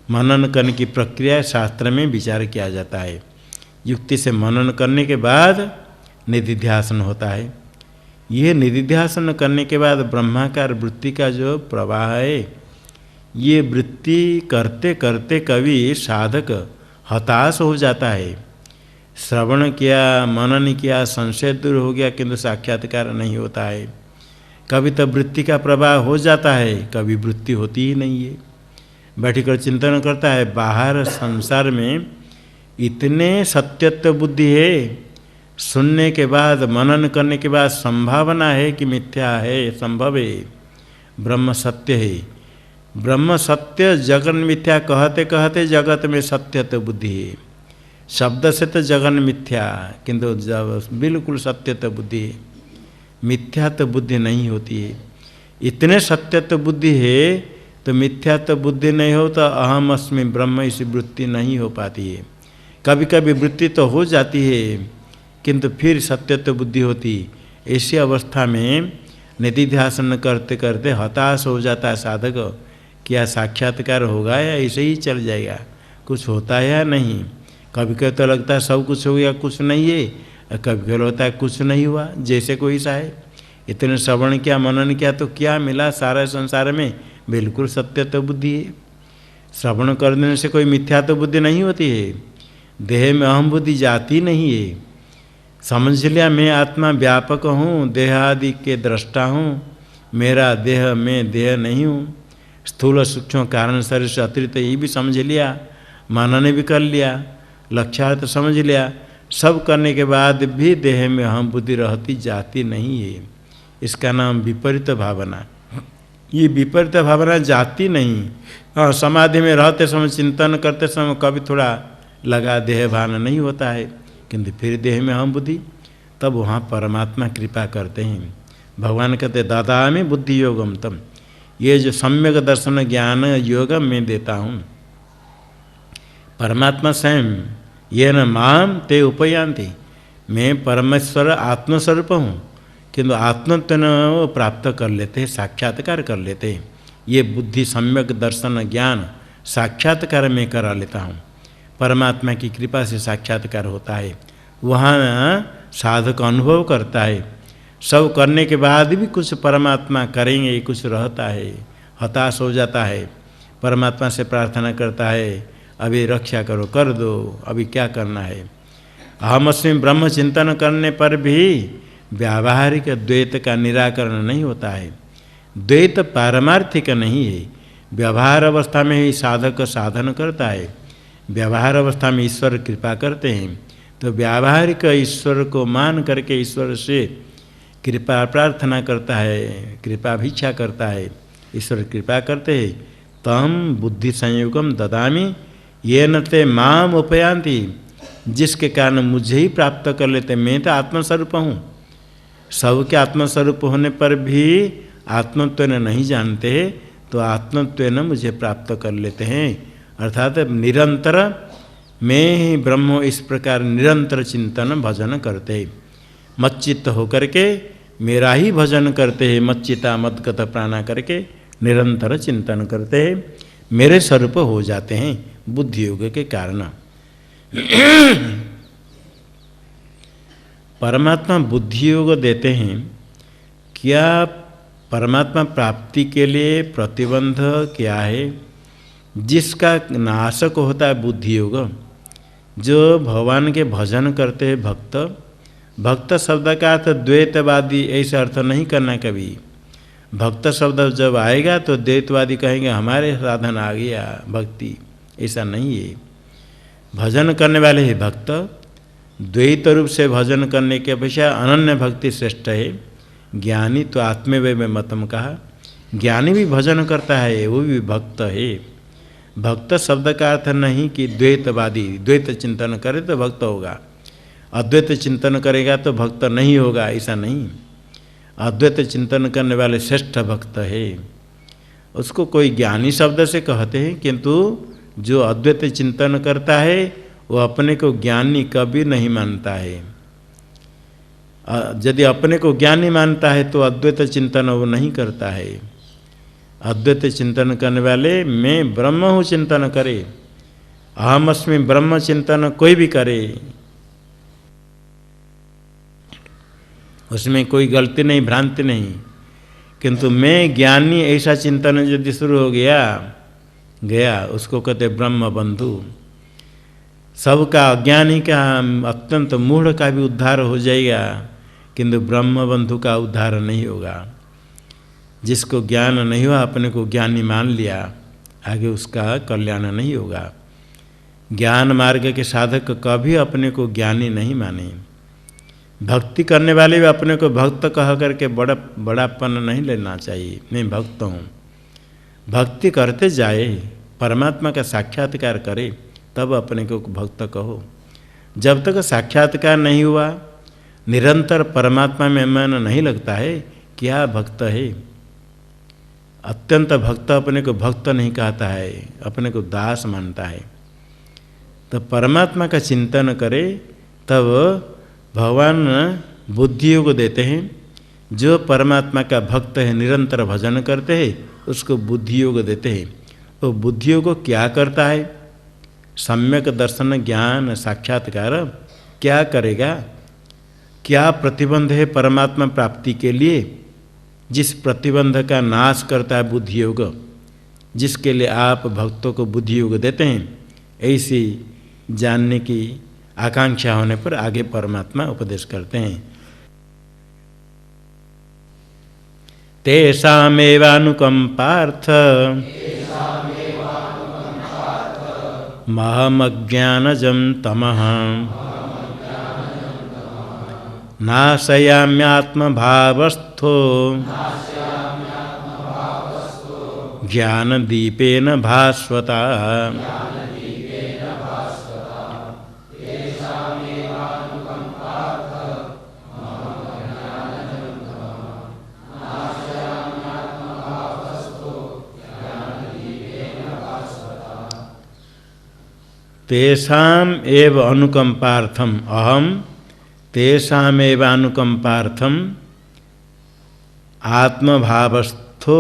मनन करने की प्रक्रिया शास्त्र में विचार किया जाता है। युक्ति से मनन करने के बाद निधिध्यासन होता है। यह निधिध्यासन करने के बाद ब्रह्माकार वृत्ति का जो प्रवाह है, ये वृत्ति करते करते कभी साधक हताश हो जाता है। श्रवण किया, मनन किया, संशय दूर हो गया, किंतु साक्षात्कार नहीं होता है। कभी तो वृत्ति का प्रवाह हो जाता है, कभी वृत्ति होती ही नहीं है। बैठकर चिंतन करता है, बाहर संसार में इतने सत्यत्व बुद्धि है, सुनने के बाद, मनन करने के बाद संभावना है कि मिथ्या है, संभव है, ब्रह्म सत्य है। ब्रह्म सत्य, जगन मिथ्या कहते कहते जगत में सत्यत्व बुद्धि है। शब्द से तो जगन मिथ्या, किंतु जब बिल्कुल सत्यत्व बुद्धि है, मिथ्यात्व बुद्धि नहीं होती है। इतने सत्यत्व बुद्धि है तो मिथ्यात्व बुद्धि नहीं हो तो अहम अस्मि ब्रह्म इसी वृत्ति नहीं हो पाती है। कभी कभी वृत्ति तो हो जाती है, किंतु फिर सत्यत्व बुद्धि होती। ऐसी अवस्था में निधिध्यासन करते करते हताश हो जाता है साधक। क्या साक्षात्कार होगा या ऐसे ही चल जाएगा, कुछ होता है या नहीं। कभी कभी तो लगता है सब कुछ हो गया, कुछ नहीं है, और कभी कभी होता है कुछ नहीं हुआ, जैसे कोई सा है। इतने श्रवण किया, मनन किया तो क्या मिला सारा संसार में? बिल्कुल सत्यत्व बुद्धि है। श्रवण करने से कोई मिथ्यात्व बुद्धि नहीं होती है। देह में अहम बुद्धि जाती नहीं है। समझ लिया मैं आत्मा व्यापक हूँ, देह आदि के दृष्टा हूँ, मेरा देह, मैं देह नहीं हूँ, स्थूल सूक्ष्म कारण शरीर से अतिरिक्त ये भी समझ लिया, मनन भी कर लिया, लक्ष्यार्थ समझ लिया, सब करने के बाद भी देह में हम बुद्धि रहती जाती नहीं है। इसका नाम विपरीत भावना। ये विपरीत भावना जाती नहीं। हाँ, समाधि में रहते समय, चिंतन करते समय कभी थोड़ा लगा देह भान नहीं होता है, किंतु फिर देह में हम बुद्धि, तब वहाँ परमात्मा कृपा करते हैं। भगवान कहते दादा में बुद्धि योगम तम, ये जो सम्यक दर्शन ज्ञान योग मैं देता हूँ। परमात्मा स्वयं ये न माम ते उपयांति, मैं परमेश्वर आत्मस्वरूप हूँ, किंतु आत्मत्व न प्राप्त कर लेते हैं, साक्षात्कार कर लेते हैं। ये बुद्धि सम्यक दर्शन ज्ञान साक्षात्कार में करा लेता हूँ। परमात्मा की कृपा से साक्षात्कार होता है, वहाँ साधक अनुभव करता है। सब करने के बाद भी कुछ परमात्मा करेंगे, कुछ रहता है, हताश हो जाता है, परमात्मा से प्रार्थना करता है, अभी रक्षा करो, कर दो, अभी क्या करना है। अहम अस्मि ब्रह्म चिंतन करने पर भी व्यावहारिक द्वैत का निराकरण नहीं होता है। द्वैत पारमार्थिक नहीं है। व्यवहार अवस्था में ही साधक साधन करता है, व्यवहार अवस्था में ईश्वर कृपा करते हैं, तो व्यावहारिक ईश्वर को मान करके ईश्वर से कृपा प्रार्थना करता है, कृपा भिक्षा करता है, ईश्वर कृपा करते हैं। तम बुद्धि संयोगम ददामी ये न ते माम उपयांति, जिसके कारण मुझे ही प्राप्त कर लेते। मैं तो आत्मस्वरूप हूँ, सबके आत्मस्वरूप होने पर भी आत्मत्व नहीं जानते, तो आत्मत्व मुझे प्राप्त कर लेते हैं। अर्थात निरंतर मैं ही ब्रह्म, इस प्रकार निरंतर चिंतन भजन करते हैं। मच्चित्त होकर के मेरा ही भजन करते हैं, मच्चिता मदगत प्राणा करके निरंतर चिंतन करते हैं, मेरे स्वरूप हो जाते हैं बुद्धि योग के कारण। परमात्मा बुद्धि योग देते हैं। क्या परमात्मा प्राप्ति के लिए प्रतिबंध क्या है? जिसका नाशक होता है बुद्धि योग, जो भगवान के भजन करते हैं भक्त, भक्त शब्द का अर्थ द्वैतवादी ऐसा अर्थ नहीं करना कभी। भक्त शब्द जब आएगा तो द्वैतवादी कहेंगे हमारे साधन आ गया भक्ति, ऐसा नहीं है। भजन करने वाले ही भक्त, द्वैत रूप से भजन करने की अपेक्षा अनन्य भक्ति श्रेष्ठ है। ज्ञानी तो आत्मवय में मतम कहा, ज्ञानी भी भजन करता है, वो भी भक्त है। भक्त शब्द का अर्थ नहीं कि द्वैतवादी, द्वैत चिंतन करे तो भक्त होगा, अद्वैत चिंतन करेगा तो भक्त नहीं होगा, ऐसा नहीं। अद्वैत चिंतन करने वाले श्रेष्ठ भक्त है, उसको कोई ज्ञानी शब्द से कहते हैं, किंतु जो अद्वैत चिंतन करता है वो अपने को ज्ञानी कभी नहीं मानता है। यदि अपने को ज्ञानी मानता है तो अद्वैत चिंतन वो नहीं करता है। अद्वैत चिंतन करने वाले मैं ब्रह्म हूँ चिंतन करे, अहम अस्मि ब्रह्म चिंतन कोई भी करे, उसमें कोई गलती नहीं, भ्रांति नहीं। किंतु मैं ज्ञानी ऐसा चिंतन यदि शुरू हो गया उसको कहते ब्रह्म बंधु। सबका अज्ञानी का, अत्यंत मूढ़ का भी उद्धार हो जाएगा, किंतु ब्रह्म बंधु का उद्धार नहीं होगा। जिसको ज्ञान नहीं हुआ, अपने को ज्ञानी मान लिया, आगे उसका कल्याण नहीं होगा। ज्ञान मार्ग के साधक कभी अपने को ज्ञानी नहीं माने। भक्ति करने वाले भी अपने को भक्त कह करके बड़ापन नहीं लेना चाहिए, मैं भक्त हूँ। भक्ति करते जाए, परमात्मा का साक्षात्कार करे, तब अपने को भक्त कहो। जब तक साक्षात्कार नहीं हुआ, निरंतर परमात्मा में मन नहीं लगता है, क्या भक्त है? अत्यंत भक्त अपने को भक्त नहीं कहता है, अपने को दास मानता है। तो परमात्मा का चिंतन करे, तब भगवान बुद्धि योग देते हैं। जो परमात्मा का भक्त है, निरंतर भजन करते हैं, उसको बुद्धि योग देते हैं। तो बुद्धि योग क्या करता है? सम्यक दर्शन ज्ञान साक्षात्कार क्या करेगा? क्या प्रतिबंध है परमात्मा प्राप्ति के लिए? जिस प्रतिबंध का नाश करता है बुद्धि योग, जिसके लिए आप भक्तों को बुद्धि योग देते हैं, ऐसी जानने की आकांक्षा होने पर आगे परमात्मा उपदेश करते हैं। तेषामेवानुकंपार्थ महमज्ञानजं तमः नाशयाम्यात्मभावस्थो ज्ञानदीपेन भास्वता। तेषाम एव अनुकंपार्थम अहम तेषामेव अनुकंपार्थम आत्मभावस्थो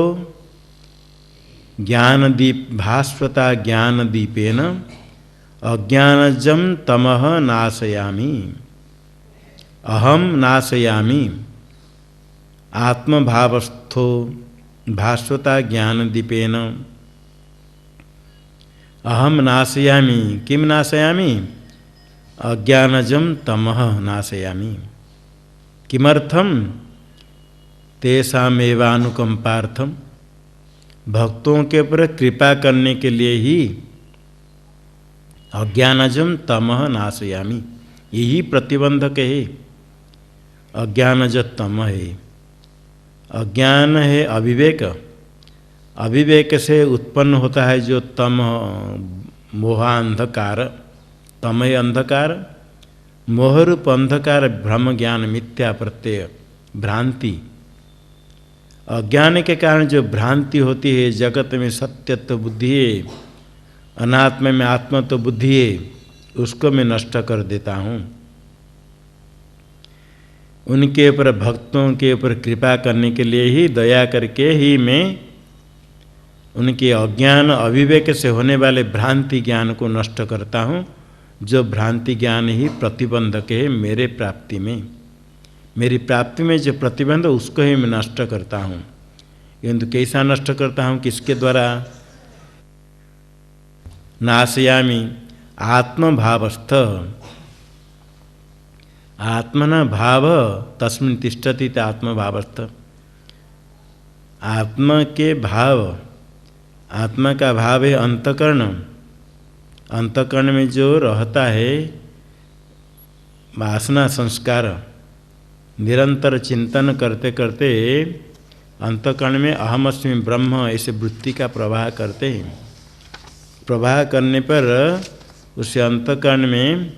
ज्ञानदीप भास्वता ज्ञानदीपेन अज्ञानजं तमः नाशयामि। अहम नाशयामि आत्मभावस्थो भास्वता ज्ञानदीपेन अहम नाशयामि। किम नाशयामि? अज्ञानजं तमः नाशयामि। किमर्थम? तेषामेवानुकंपार्थम भक्तों के ऊपर कृपा करने के लिए ही अज्ञानजं तमः नाशयामि। यही प्रतिबंधक है। अज्ञानज तम है। अज्ञान है अविवेक। अविवेक से उत्पन्न होता है जो तम मोहांधकार। तम है अंधकार, मोहरूप अंधकार भ्रम ज्ञान मिथ्या प्रत्यय भ्रांति। अज्ञान के कारण जो भ्रांति होती है, जगत में सत्यत्व बुद्धि है, अनात्म में आत्मत्व बुद्धि है, उसको मैं नष्ट कर देता हूँ। उनके ऊपर भक्तों के ऊपर कृपा करने के लिए ही, दया करके ही मैं उनके अज्ञान अविवेक से होने वाले भ्रांति ज्ञान को नष्ट करता हूँ। जो भ्रांति ज्ञान ही प्रतिबंधक है मेरे प्राप्ति में। मेरी प्राप्ति में जो प्रतिबंध उसको ही मैं नष्ट करता हूँ। किंतु कैसा नष्ट करता हूँ? किसके द्वारा? नाशयामि आत्मभावस्थ। आत्मना भाव तस्मिन् तिष्ठति आत्मभावस्थ। आत्मा के भाव, आत्मा का भाव है अंतकरण। अंतकरण में जो रहता है वासना संस्कार, निरंतर चिंतन करते करते अंतकरण में अहमस्मि ब्रह्म ऐसे वृत्ति का प्रवाह करते हैं। प्रवाह करने पर उस अंतकरण में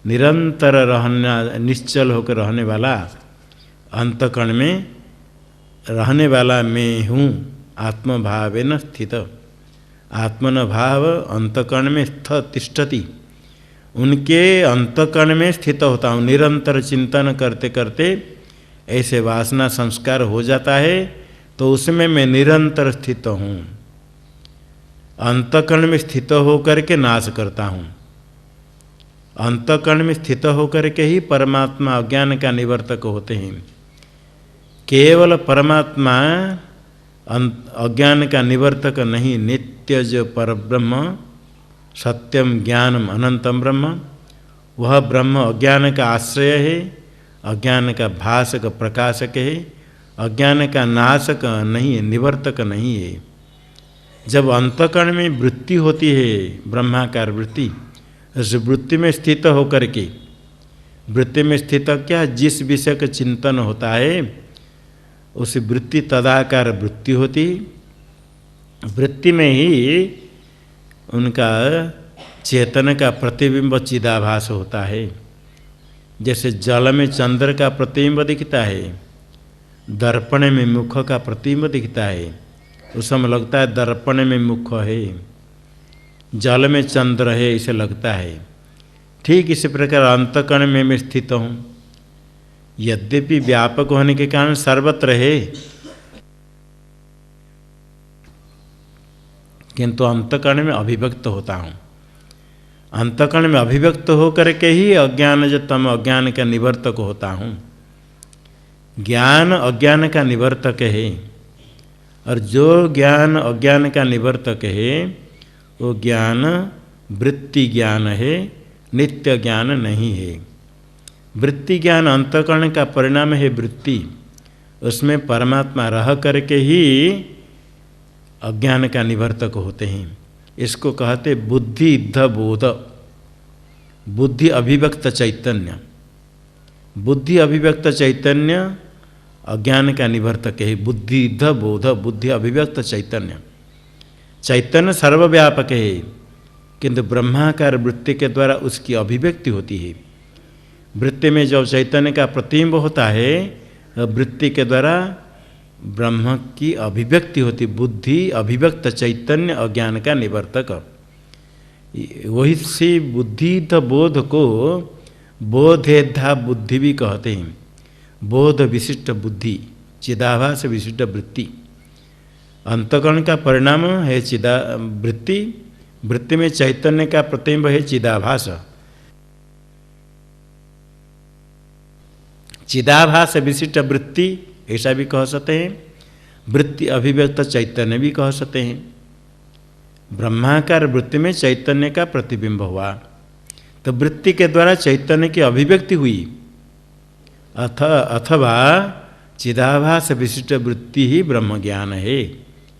निरंतर रहना, निश्चल होकर रहने वाला, अंतकरण में रहने वाला मैं हूँ। आत्मभावेन स्थित। आत्मन भाव अंतकरण में तिष्ठति। उनके अंतकरण में स्थित होता हूँ। निरंतर चिंतन करते करते ऐसे वासना संस्कार हो जाता है तो उसमें मैं निरंतर स्थित हूँ। अंतकरण में स्थित होकर के नाश करता हूँ। अंतकरण में स्थित होकर के ही परमात्मा अज्ञान का निवर्तक होते हैं। केवल परमात्मा अज्ञान का निवर्तक नहीं, नित्य जो परब्रह्म सत्यम ज्ञानम अनंतम ब्रह्म, वह ब्रह्म अज्ञान का आश्रय है, अज्ञान का भाषक प्रकाशक है, अज्ञान का नाशक नहीं है, निवर्तक नहीं है। जब अंतकरण में वृत्ति होती है, ब्रह्माकार वृत्ति, उस वृत्ति में स्थित होकर के, वृत्ति में स्थित क्या, जिस विषय का चिंतन होता है उस वृत्ति तदाकार वृत्ति होती। वृत्ति में ही उनका चेतन का प्रतिबिंब चिदाभास होता है। जैसे जल में चंद्र का प्रतिबिंब दिखता है, दर्पण में मुख का प्रतिबिंब दिखता है, उस समय लगता है दर्पण में मुख है, जल में चंद्र है, इसे लगता है। ठीक इसी प्रकार अंतकरण में मैं स्थित हूँ। यद्यपि व्यापक होने के कारण सर्वत्र है, किंतु अंतकरण में अभिव्यक्त होता हूँ। अंतकरण में अभिव्यक्त होकर के ही अज्ञान जो तम अज्ञान का निवर्तक होता हूँ। ज्ञान अज्ञान का निवर्तक है, और जो ज्ञान अज्ञान का निवर्तक है वो ज्ञान वृत्ति ज्ञान है, नित्य ज्ञान नहीं है। वृत्ति ज्ञान अंतकरण का परिणाम है वृत्ति, उसमें परमात्मा रह करके ही अज्ञान का निवर्तक होते हैं। इसको कहते बुद्धि इद्ध बोध। बुद्धि अभिव्यक्त चैतन्य, बुद्धि अभिव्यक्त चैतन्य अज्ञान का निवर्तक है। बुद्धि इद्ध बोध, बुद्धि अभिव्यक्त चैतन्य। चैतन्य सर्वव्यापक है, किंतु ब्रह्माकार वृत्ति के द्वारा उसकी अभिव्यक्ति होती है। वृत्ति में जब चैतन्य का प्रतिबिंब होता है, वृत्ति के द्वारा ब्रह्म की अभिव्यक्ति होती। बुद्धि अभिव्यक्त चैतन्य अज्ञान का निवर्तक। वही से बुद्धि तो बोध को बोधेद्धा बुद्धि भी कहते हैं। बोध विशिष्ट बुद्धि, चिदाभास विशिष्ट वृत्ति। अंतःकरण का परिणाम है चिदा वृत्ति। वृत्ति में चैतन्य का प्रतिबिंब है चिदाभास। चिदाभास विशिष्ट वृत्ति ऐसा भी कह सकते हैं। वृत्ति अभिव्यक्त चैतन्य भी कह सकते हैं। ब्रह्माकार वृत्ति में चैतन्य का प्रतिबिंब हुआ, तो वृत्ति के द्वारा चैतन्य की अभिव्यक्ति हुई। अथवा चिदाभास विशिष्ट वृत्ति ही ब्रह्म ज्ञान है।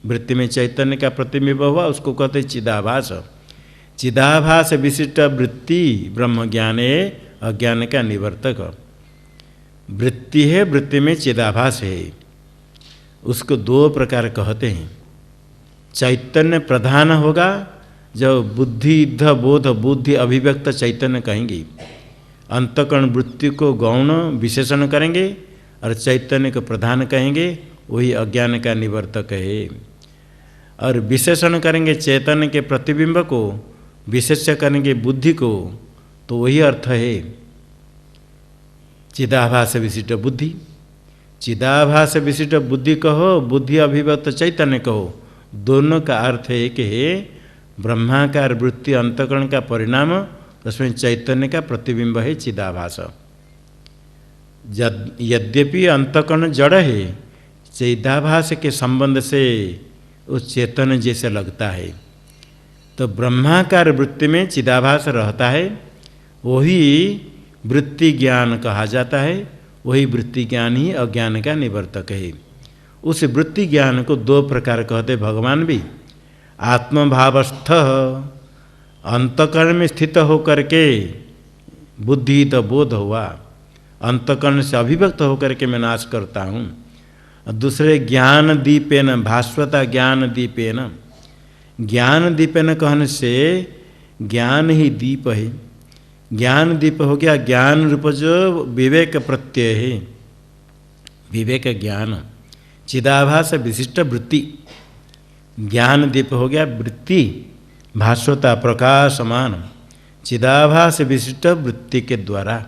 वृत्ति में चैतन्य का प्रतिबिंब हुआ, उसको कहते चिदाभास। चिदाभास विशिष्ट वृत्ति ब्रह्म ज्ञान है, अज्ञान का निवर्तक। वृत्ति है, वृत्ति में चिदाभास है। उसको दो प्रकार कहते हैं। चैतन्य प्रधान होगा, जब बुद्धि इद्ध बोध, बुद्धि अभिव्यक्त चैतन्य कहेंगे। अंतःकरण वृत्ति को गौण विशेषण करेंगे और चैतन्य को प्रधान कहेंगे, वही अज्ञान का निवर्तक है। और विशेषण करेंगे चैतन्य के प्रतिबिंब को, विशेष्य करेंगे बुद्धि को, तो वही अर्थ है चिदाभास विशिष्ट बुद्धि। चिदाभास विशिष्ट बुद्धि कहो, बुद्धि अभिव्यक्त चैतन्य कहो, दोनों का अर्थ है कि ब्रह्माकार वृत्ति अंतःकरण का परिणाम, उसमें चैतन्य का प्रतिबिंब है चिदाभास। यद्यपि अंतःकरण जड़ है, चिदाभास के संबंध से उस चेतन जैसे लगता है, तो ब्रह्माकार वृत्ति में चिदाभास रहता है, वही वृत्ति ज्ञान कहा जाता है। वही वृत्ति ज्ञान ही अज्ञान का निवर्तक है। उस वृत्ति ज्ञान को दो प्रकार कहते भगवान भी। आत्मभावस्थ, अंतःकरण में स्थित होकर के बुद्धि तो बोध हुआ, अंतःकरण से अभिव्यक्त होकर के मैं नाश करता हूँ। दूसरे ज्ञान दीपेन, भास्वता ज्ञान दीपेन। ज्ञान दीपेन कहने से ज्ञान ही दीप है। ज्ञान दीप हो गया ज्ञान रूप जो विवेक प्रत्यय है, विवेक ज्ञान। चिदाभास विशिष्ट वृत्ति, ज्ञान दीप हो गया वृत्ति, भास्वता प्रकाशमान। चिदाभास विशिष्ट वृत्ति के द्वारा,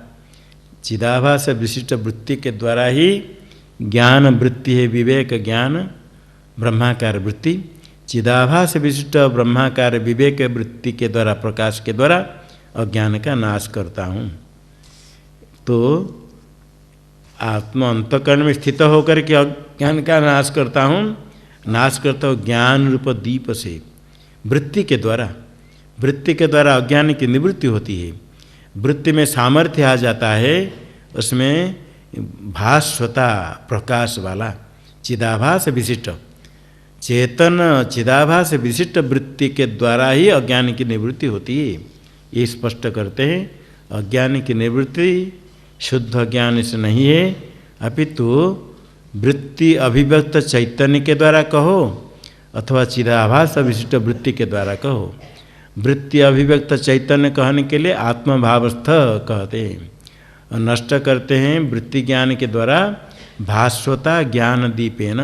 चिदाभास विशिष्ट वृत्ति के द्वारा ही ज्ञान वृत्ति है, विवेक ज्ञान ब्रह्माकार वृत्ति। चिदाभास विशिष्ट ब्रह्माकार विवेक वृत्ति के द्वारा, प्रकाश के द्वारा अज्ञान का नाश करता हूँ। तो आत्म अंतःकरण में स्थित होकर के अज्ञान का नाश करता हूँ। नाश करता हूँ ज्ञान रूप दीप से, वृत्ति के द्वारा। वृत्ति के द्वारा अज्ञान की निवृत्ति होती है। वृत्ति में सामर्थ्य आ जाता है, उसमें भास्वता प्रकाश वाला चिदाभास विशिष्ट चेतन, चिदाभास विशिष्ट वृत्ति के द्वारा ही अज्ञान की निवृत्ति होती है। ये स्पष्ट करते हैं। अज्ञान की निवृत्ति शुद्ध ज्ञान से नहीं है, अपितु वृत्ति अभिव्यक्त चैतन्य के द्वारा कहो अथवा चिदाभास विशिष्ट वृत्ति के द्वारा कहो। वृत्ति अभिव्यक्त चैतन्य कहने के लिए आत्मभावस्थ कहते हैं, और नष्ट करते हैं वृत्ति ज्ञान के द्वारा भास्वता ज्ञान दीपेन।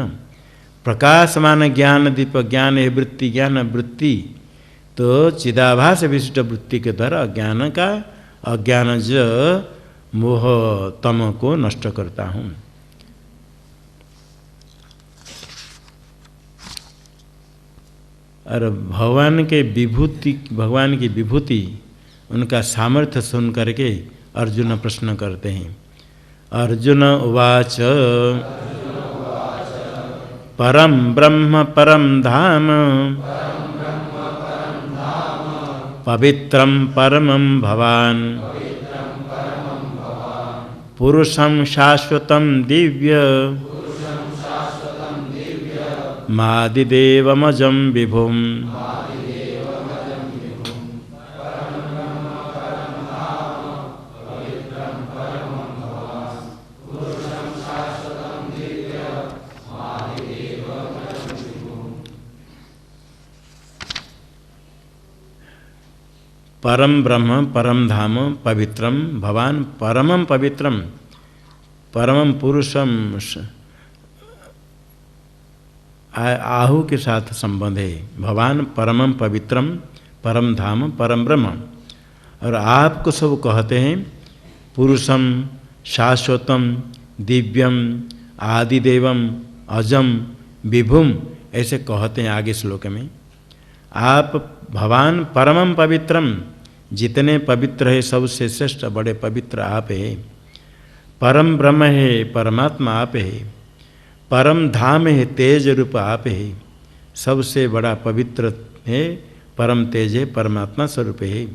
प्रकाशमान ज्ञान दीप ज्ञान है वृत्ति ज्ञान, वृत्ति तो चिदाभास विशिष्ट वृत्ति के द्वारा अज्ञान का, अज्ञानज मोह तम को नष्ट करता हूँ। और भगवान के विभूति, भगवान की विभूति, उनका सामर्थ्य सुन करके अर्जुन प्रश्न करते हैं। अर्जुन उवाच परम ब्रह्म परम धाम पवित्रं परमं भवान पुरुषं शाश्वतं दिव्य मादिदेवमजं विभुम् परम ब्रह्म परम धाम पवित्रम भवान परमं पवित्रम परमं पुरुषम आहु के साथ संबंध है। भवान परमं पवित्रम परम धाम परम ब्रह्म। और आपको सब कहते हैं पुरुषम शाश्वतम दिव्यम आदिदेवम अजम विभुम, ऐसे कहते हैं आगे श्लोक में। आप भवान परमं पवित्रम, जितने पवित्र है सबसे श्रेष्ठ बड़े पवित्र आप है। परम ब्रह्म है, परमात्मा आप है। परम धाम है, तेज रूप आप है। सबसे बड़ा पवित्र है, परम तेज है, परमात्मा स्वरूप है।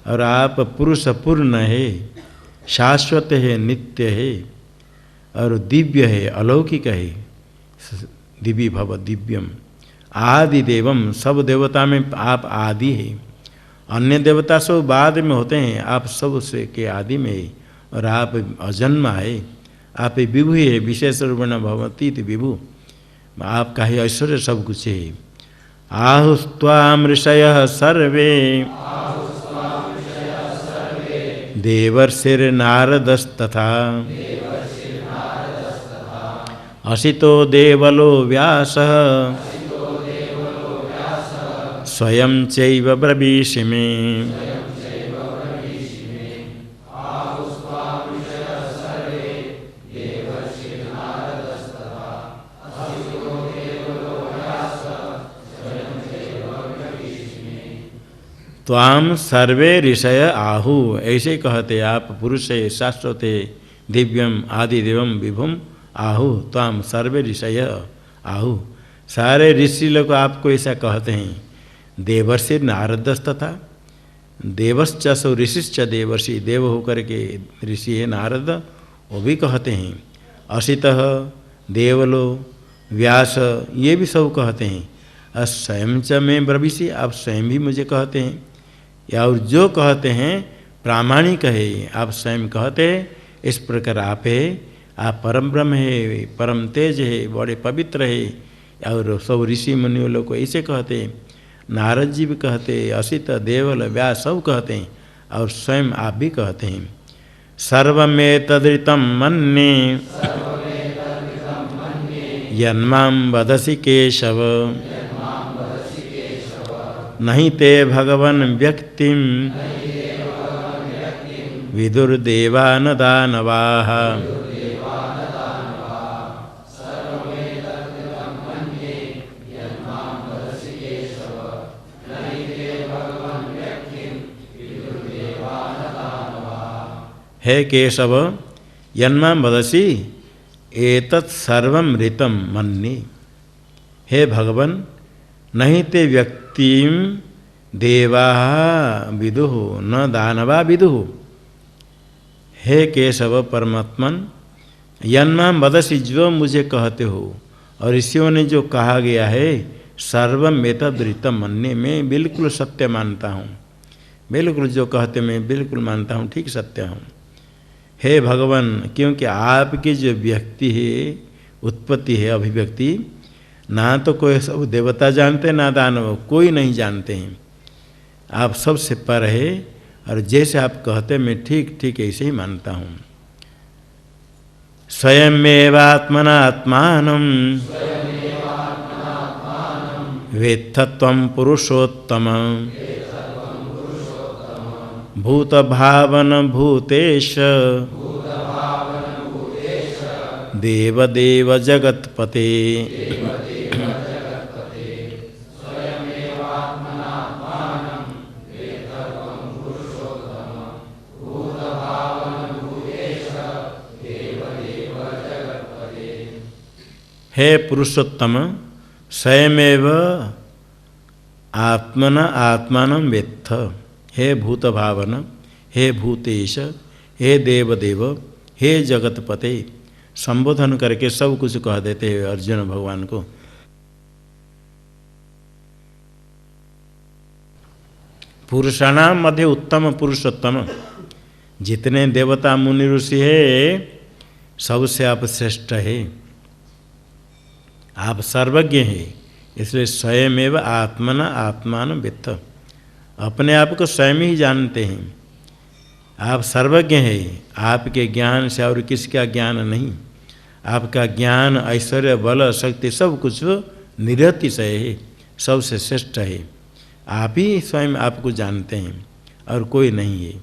और आप पुरुष पूर्ण है, शाश्वत है, नित्य है और दिव्य है, अलौकिक है। दिव्य भव दिव्यम आदि देवम, सब देवता में आप आदि है। अन्य देवता सब बाद में होते हैं, आप सब से के आदि में है। और आप अजन्मा है, आप विभु है, विशेष रूपेण भवती विभु, आपका ही ऐश्वर्य सब कुछ है। आहुस्त्वाम ऋषयः सर्वे देवर्षिर्नारदस्तथा असितो देवलो व्यासः स्वयं चैव ब्रवीषि मे। त्वाम सर्वे ऋषय आहु, ऐसे कहते आप पुरुष है, शाश्वत है, दिव्यम आदिदेवम विभुम आहु। त्वाम सर्वे ऋषय आहु, सारे ऋषि लोग आपको ऐसा कहते हैं। देवर्षि नारदस्तथा, देवश्च सो ऋषिश्च देवर्षि, देव होकर के ऋषि है नारद, वो भी कहते हैं। असितः देवलो व्यास, ये भी सब कहते हैं। स्वयं च मैं ब्रवीषि, आप स्वयं भी मुझे कहते हैं। या और जो कहते हैं प्रामाणिक है, आप स्वयं कहते हैं। इस प्रकार आप है, आप परम ब्रह्म है, परम तेज है, बड़े पवित्र है। और सब ऋषि मुनियों लोग को ऐसे कहते हैं। नारद जी भी कहते हैं, असित देवल व्यास सब कहते हैं, और स्वयं आप भी कहते हैं। सर्वमेतदृतं मन्ये यन्मां वदसि केशव, नहीं ते भगवन् व्यक्तिं विदुर्देवा न दानवाः। हे केशव, यन्मां वदसि एतत् सर्वं ऋतं मन्ये। हे भगवन्, नहीं ते व्यक्तिं देवाः विदुः न दानवा विदुः। हे केशव परमात्मन, यन्मां वदसि, जो मुझे कहते हो, और ऋषियों ने जो कहा गया है, सर्वम एतद् ऋतं मन्ये, मैं बिल्कुल सत्य मानता हूँ। बिल्कुल जो कहते मैं बिल्कुल मानता हूँ, ठीक सत्य हूँ। हे भगवान, क्योंकि आपकी जो व्यक्ति है, उत्पत्ति है, अभिव्यक्ति, ना तो कोई सब देवता जानते, ना दानव, कोई नहीं जानते हैं। आप सबसे पर है, और जैसे आप कहते मैं ठीक ठीक ऐसे ही मानता हूँ। स्वयमेवात्मनात्मानं वेत्थ त्वं पुरुषोत्तम, भूतभावन भूतेश देवदेव जगत्पते। हे पुरुषोत्तम, स्वयमेव आत्मना आत्मानं वेत्थ। हे भूतभावन, हे भूतेश, हे देवदेव, हे जगतपते, संबोधन करके सब कुछ कह देते हैं अर्जुन भगवान को। पुरुषाणाम मध्य उत्तम पुरुषोत्तम, जितने देवता मुनि ऋषि है सबसे आप श्रेष्ठ है, आप सर्वज्ञ हैं, इसलिए स्वयमेव आत्मना आत्मान वित्त, अपने आप को स्वयं ही जानते हैं। आप सर्वज्ञ हैं, आपके ज्ञान से और किसका ज्ञान नहीं। आपका ज्ञान ऐश्वर्य बल शक्ति सब कुछ निरतिशय है, सबसे श्रेष्ठ है। आप ही स्वयं आपको जानते हैं और कोई नहीं है।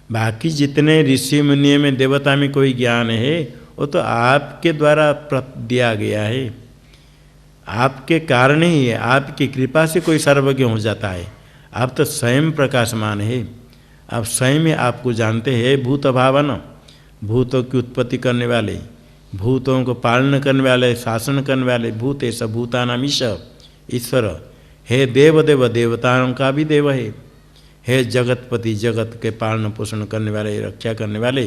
बाकी जितने ऋषि मुनि में देवता में कोई ज्ञान है वो तो आपके द्वारा दिया गया है, आपके कारण ही है, आपकी कृपा से कोई सर्वज्ञ हो जाता है। आप तो स्वयं प्रकाशमान है, आप स्वयं ही आपको जानते हैं। भूत भावन, भूतों की उत्पत्ति करने वाले, भूतों को पालन करने वाले, शासन करने वाले, भूत ऐसा भूतानाम ईश्वर है। देव देव, देवताओं का भी देव है जगतपति, जगत के पालन पोषण करने वाले, रक्षा करने वाले।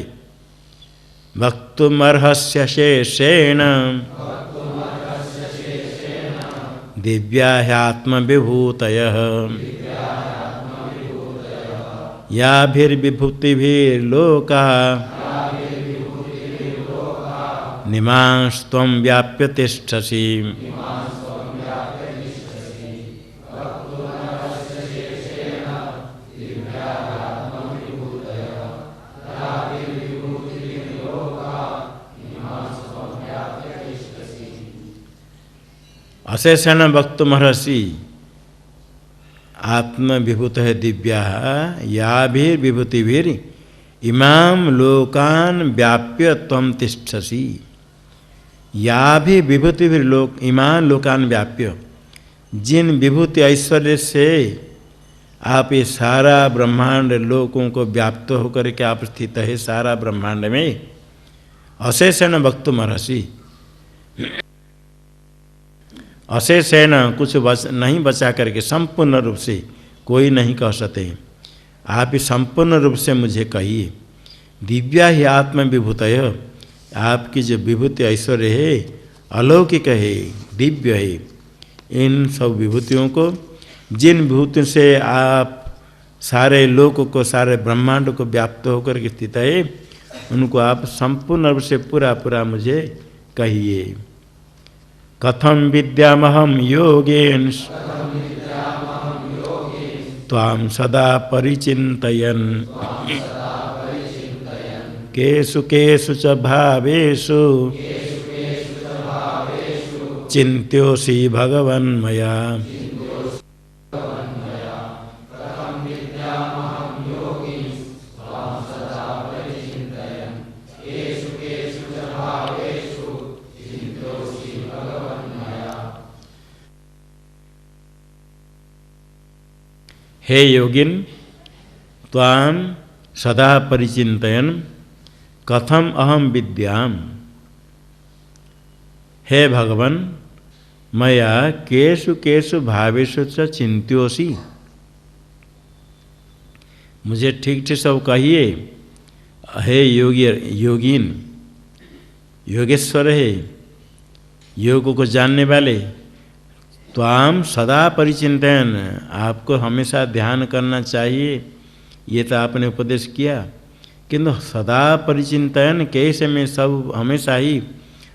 वक्तुमर्हस्य शेषेण दिव्या ह्यात्मविभूतयः याभिर्विभूतिभिर्लोकाः निमांस्त्वं व्याप्य तिष्ठसि। अशेषण वक्तुमर्हसि, आत्मविभूत है दिव्या याभिर्विभूतिभिर इमाम लोकान व्याप्य त्वं तिष्ठसि। या भी विभूतिभिर लोक इमान लोकान व्याप्य, जिन विभूति ऐश्वर्य से आप ये सारा ब्रह्मांड लोकों को व्याप्त होकर के आप स्थित है सारा ब्रह्मांड में। अशेषण वक्तुमर्हसि, अशेषेण कुछ नहीं बचा करके संपूर्ण रूप से कोई नहीं कह सकते, आप ही संपूर्ण रूप से मुझे कहिए। दिव्या ही आत्मविभूतय, आपकी जो विभूति ऐश्वर्य है अलौकिक है, दिव्य है। इन सब विभूतियों को, जिन विभूतियों से आप सारे लोक को, सारे ब्रह्मांड को व्याप्त होकर के स्थित है, उनको आप संपूर्ण रूप से पूरा पूरा मुझे कहिए। कथम विद्यामहं योगेन त्वां सदा परिचिन्तयन् केषु केषु च भावेषु चिन्त्योऽसि भगवन् मया। हे योगिन, त्वां सदा परिचिन्तयन् कथम अहम विद्याम। हे भगवन, मया केषु केषु भावेषु च चिन्त्योऽसि, मुझे ठीक ठीक सब कहिए। हे योगी, योगीन, योगेश्वर है, योग को जानने वाले। त्वाम सदा परिचिंतन, आपको हमेशा ध्यान करना चाहिए, ये तो आपने उपदेश किया। किंतु सदा परिचिंतन कैसे मैं सब हमेशा ही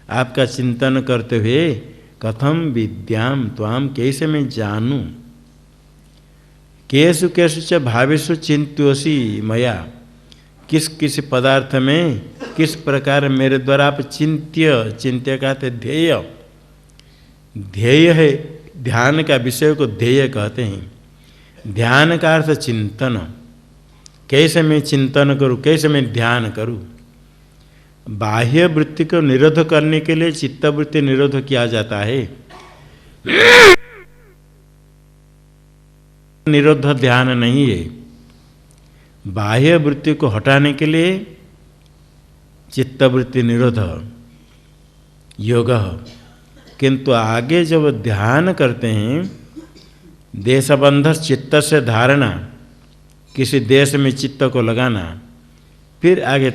आपका चिंतन करते हुए कथम विद्याम त्वाम, कैसे मैं जानूं। केषु केषु च भावेषु चिंत्योऽसि मया, किस किस पदार्थ में किस प्रकार मेरे द्वारा आप चिंत्य, चिंत्य का ध्येय, ध्येय है ध्यान का विषय को ध्येय कहते हैं। ध्यान का अर्थ चिंतन, कैसे मैं चिंतन करूं, कैसे मैं ध्यान करूं। बाह्य वृत्ति को निरोध करने के लिए चित्त वृत्ति निरोध किया जाता है, निरोध ध्यान नहीं है। बाह्य वृत्ति को हटाने के लिए चित्त वृत्ति निरोध योग। किंतु आगे जब ध्यान करते हैं, देशबंध चित्त से धारणा, किसी देश में चित्त को लगाना, फिर आगे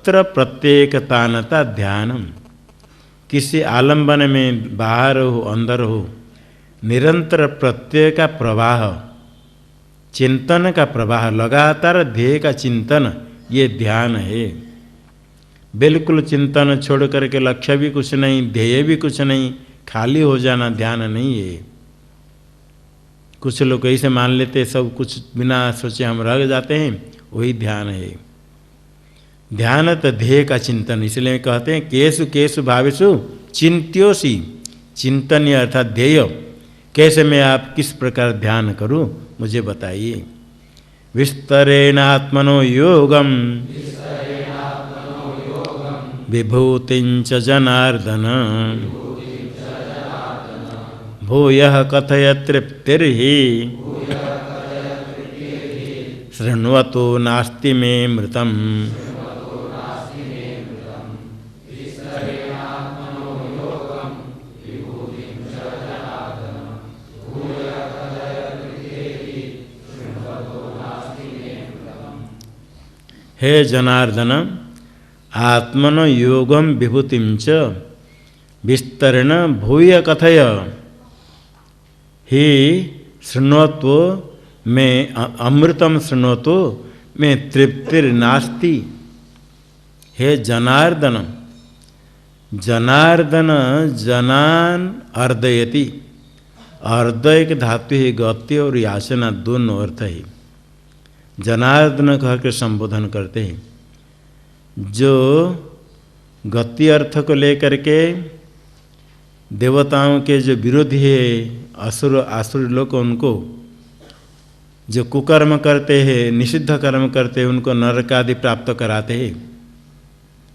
सर्वत्र प्रत्येकतानता ध्यानम, किसी आलंबन में बाहर हो अंदर हो निरंतर प्रत्यय का प्रवाह, चिंतन का प्रवाह, लगातार ध्येय का चिंतन, ये ध्यान है। बिल्कुल चिंतन छोड़ करके लक्ष्य भी कुछ नहीं, ध्येय भी कुछ नहीं, खाली हो जाना ध्यान नहीं है। कुछ लोग ऐसे मान लेते सब कुछ बिना सोचे हम रह जाते हैं, वही ध्यान है। ध्यान तो ध्येय का चिंतन, इसलिए कहते हैं केसु केसु भावेषु चिंत्योसी, चिंतन अर्थात ध्येय, कैसे मैं आप किस प्रकार ध्यान करूं मुझे बताइए। विस्तरेण आत्मनो योगम विभूतिंच जनार्दन, भूयः कथय तृप्तिर्हि शृण्वतो नास्ति मे मृतम्। हे जनार्दन, आत्मनो योगम विभूतिम च विस्तरेण भूय कथय ही शृण्वतो में अमृतम शृण्वतो में तृप्तिर्नास्ति। हे जनार्दन, जनार्दन जनान अर्दयति, अर्दय के धातु है गति और याचना दोनों अर्थ है। जनार्दन कह के संबोधन करते हैं। जो गति अर्थ को लेकर के देवताओं के जो विरोधी है आसुर लोग, उनको जो कुकर्म करते हैं, निषिद्ध कर्म करते हैं, उनको नरक आदि प्राप्त कराते हैं।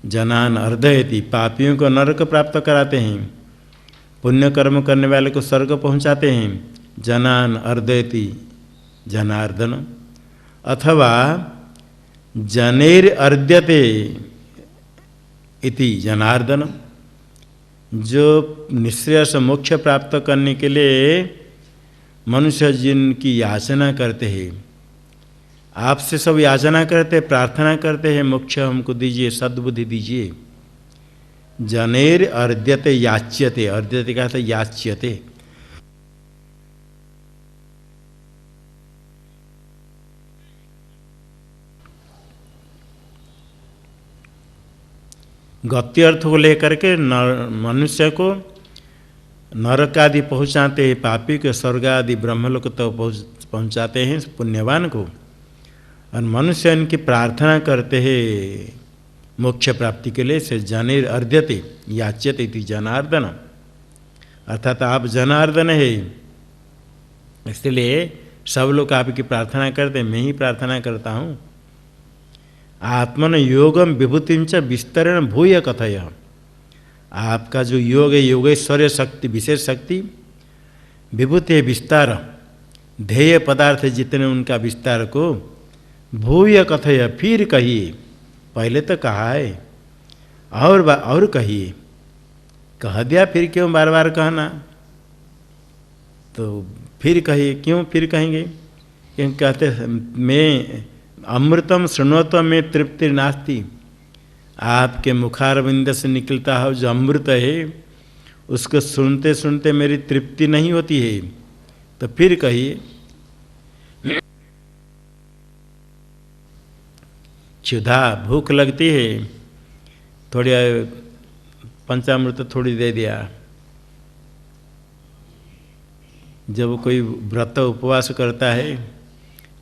जनान अर्दयति, पापियों को नरक प्राप्त कराते हैं, पुण्य कर्म करने वाले को स्वर्ग पहुंचाते हैं। जनान अर्दयति जनार्दन, अथवा जनेर अर्द्यते इति जनार्दन, जो निःश्रेयस मोक्ष प्राप्त करने के लिए मनुष्य जिनकी याचना करते हैं, आपसे सब याचना करते, प्रार्थना करते हैं, मोक्ष हमको दीजिए, सद्बुद्धि दीजिए। जनेर अर्द्यते याच्यते, अर्द्यते का था याच्यते। गति अर्थ को लेकर के मनुष्य को नरक आदि पहुँचाते हैं, पापी के स्वर्ग आदि ब्रह्मलोक तो पहुँचाते हैं पुण्यवान को, और मनुष्य इनकी प्रार्थना करते हैं मोक्ष प्राप्ति के लिए। से जनेर अर्ध्यते याच्यते इति जनार्दन, अर्थात आप जनार्दन है, इसलिए सब लोग आपकी प्रार्थना करते हैं, मैं ही प्रार्थना करता हूँ। आत्मन योगम विभूतिं च विस्तरेण भूय कथय, आपका जो योग है, योगेश्वर्य शक्ति, विशेष शक्ति, विभूति है विस्तार, ध्येय पदार्थ जितने उनका विस्तार को भूय कथय, फिर कहिए। पहले तो कहा है और कहिए, कह दिया, फिर क्यों बार बार कहना। तो फिर कहिए, क्यों फिर कहेंगे? क्योंकि कहते मैं अमृतम शृण्वतो में तृप्ति नास्ति, आपके मुखारविंद से निकलता है जो अमृत है, उसको सुनते सुनते मेरी तृप्ति नहीं होती है। तो फिर कहिए। क्षुधा, भूख लगती है, थोड़ी पंचामृत थोड़ी दे दिया। जब कोई व्रत उपवास करता है,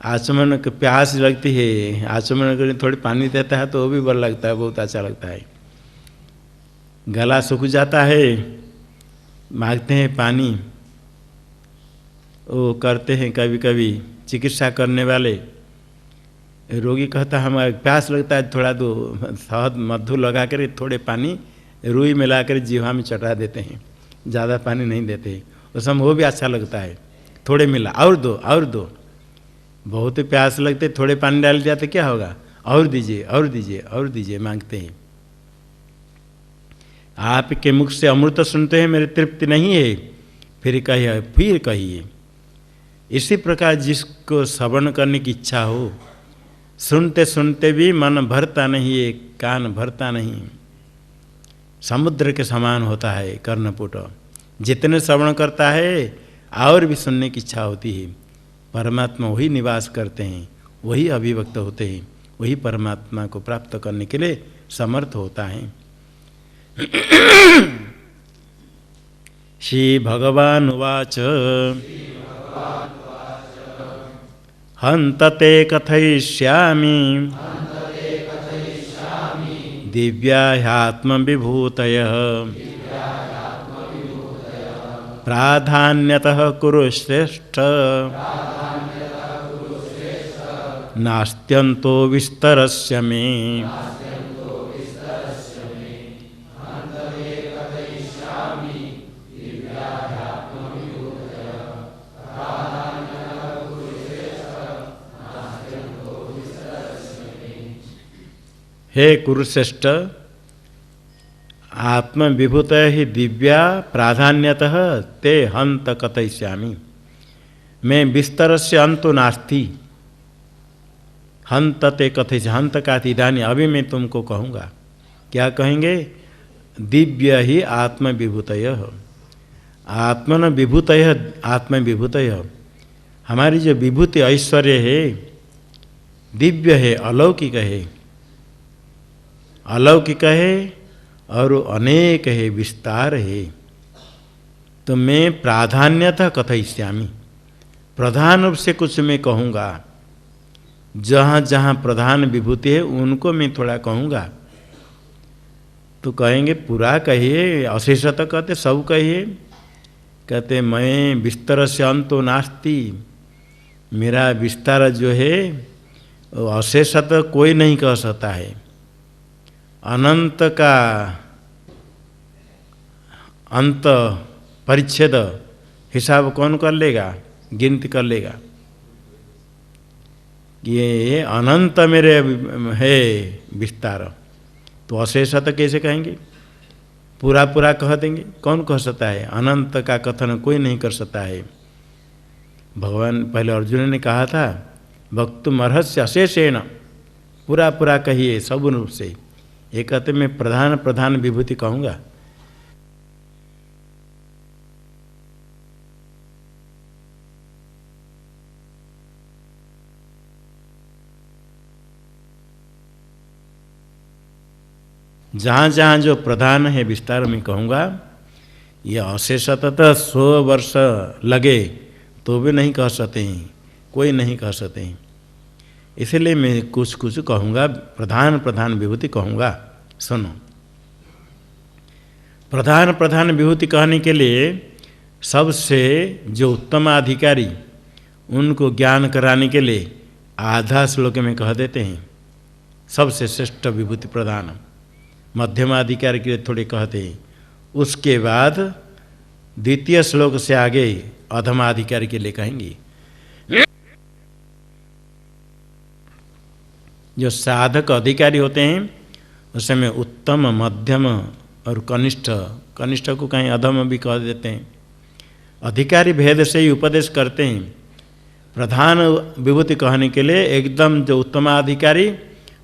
आचमन को प्यास लगती है, आचमन करने थोड़ी पानी देता है तो वो भी बड़ा लगता है, बहुत अच्छा लगता है। गला सूख जाता है, मांगते हैं पानी, वो करते हैं कभी कभी चिकित्सा करने वाले। रोगी कहता है हमारा प्यास लगता है, थोड़ा दो शहद मधु लगा कर थोड़े पानी रुई मिला कर जीवा में चटा देते हैं, ज़्यादा पानी नहीं देते, उस समय वो भी अच्छा लगता है। थोड़े मिला, और दो और दो। बहुत प्यास लगते, थोड़े पानी डाल दिया तो क्या होगा, और दीजिए और दीजिए और दीजिए मांगते हैं। आपके मुख से अमृत सुनते हैं, मेरी तृप्ति नहीं है, फिर कहिए। इसी प्रकार जिसको श्रवण करने की इच्छा हो, सुनते सुनते भी मन भरता नहीं है, कान भरता नहीं। समुद्र के समान होता है कर्णपुट। जितने श्रवण करता है और भी सुनने की इच्छा होती है। परमात्मा वही निवास करते हैं, वही अभिव्यक्त होते हैं, वही परमात्मा को प्राप्त करने के लिए समर्थ होता है। श्री भगवान उवाच हन्तते कथयिष्यामि दिव्याह्यात्मविभूतयः प्राधान्यतः कुरु श्रेष्ठ नास्त्यन्तो विस्तरस्य मे। हे कुरुश्रेष्ठ, आत्मविभूत ही दिव्या प्राधान्यतः ते हंत कथयिष्यामि। मैं विस्तर से अंतो नास्ति। हंत ते कथयिष्यामि, हंत का इदानीं, अभी मैं तुमको कहूँगा। क्या कहेंगे? दिव्य ही आत्मविभूतयः। आत्मन विभूतयः, आत्मविभूतयः। हमारी जो विभूति ऐश्वर्य है दिव्य है, अलौकिक है। अलौकिक है और अनेक है, विस्तार है। तो मैं प्राधान्यतः कथयिष्यामि, प्रधान रूप से कुछ मैं कहूँगा। जहाँ जहाँ प्रधान विभूति है उनको मैं थोड़ा कहूँगा। तो कहेंगे पूरा कहिए, अशेषतः कहते सब कहिए। कहते मैं विस्तर से अंतो नास्ति, मेरा विस्तार जो है अशेषतः कोई नहीं कह सकता है। अनंत का अंत परिच्छेद हिसाब कौन कर लेगा? गिनती कर लेगा। ये अनंत मेरे है विस्तार, तो अशेषत कैसे कहेंगे? पूरा पूरा कह देंगे। कौन कह सकता है? अनंत का कथन कोई नहीं कर सकता है। भगवान पहले अर्जुन ने कहा था वक्तुम अर्हस्य अशेषेण, पूरा पूरा कहिए सब रूप से। ये कहते मैं प्रधान प्रधान विभूति कहूँगा। जहाँ जहाँ जो प्रधान है विस्तार में कहूँगा। यह अशेषतः 100 वर्ष लगे तो भी नहीं कह सकते हैं, कोई नहीं कह सकते हैं। इसलिए मैं कुछ कुछ कहूँगा, प्रधान प्रधान विभूति कहूँगा। सुनो, प्रधान प्रधान विभूति कहने के लिए सबसे जो उत्तम अधिकारी उनको ज्ञान कराने के लिए आधा श्लोक में कह देते हैं। सबसे श्रेष्ठ विभूति प्रधान, मध्यमाधिकारी के लिए थोड़े कहते हैं। उसके बाद द्वितीय श्लोक से आगे अधमाधिकारी के लिए कहेंगे। जो साधक अधिकारी होते हैं उसमें उत्तम, मध्यम और कनिष्ठ, कनिष्ठ को कहीं अधम भी कह देते हैं। अधिकारी भेद से ही उपदेश करते हैं। प्रधान विभूति कहने के लिए एकदम जो उत्तमाधिकारी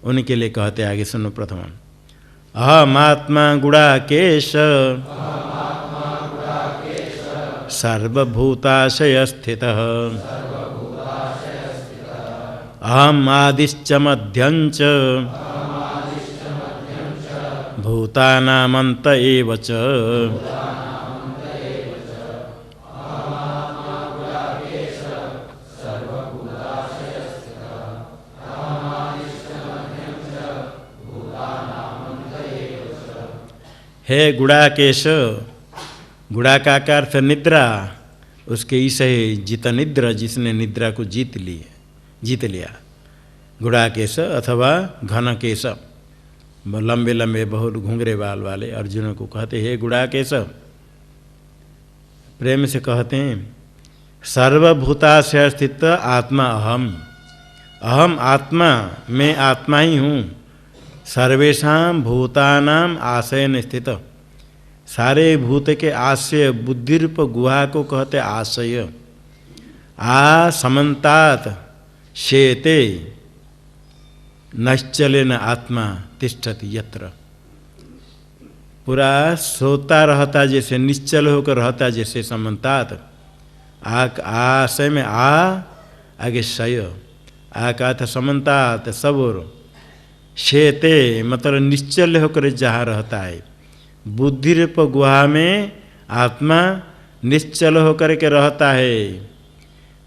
उनके लिए कहते हैं। आगे सुनो, प्रथम अहमात्मा गुणाकेश सर्वभूताशय स्थितः अहम आदिश्च मध्यंच भूतानामंत एव च। हे गुड़ाकेश, गुड़ा का अर्थ निद्रा, उसके ईश है जित निद्रा, जिसने निद्रा को जीत लिया। गुड़ाकेश अथवा घन केश, लंबे लंबे बहुत घुंघरे बाल वाले अर्जुन को कहते हे गुड़ाकेश। प्रेम से कहते हैं सर्वभूताशय स्थित आत्मा अहम, अहम आत्मा, मैं आत्मा ही हूँ। सर्वेषां भूतानां आशयन स्थित, सारे भूत के आशय, बुद्धिरूप गुहा को कहते आशय। आ समन्तात शेते, नश्चलेन आत्मा तिष्ठति यत्र, पूरा सोता रहता जैसे, निश्चल होकर रहता जैसे समन्तात। आशय में आगे शय, आ का था समन्तात सब और, शेते मतलब निश्चल होकर जहाँ रहता है। बुद्धि रूप गुहा में आत्मा निश्चल होकर के रहता है,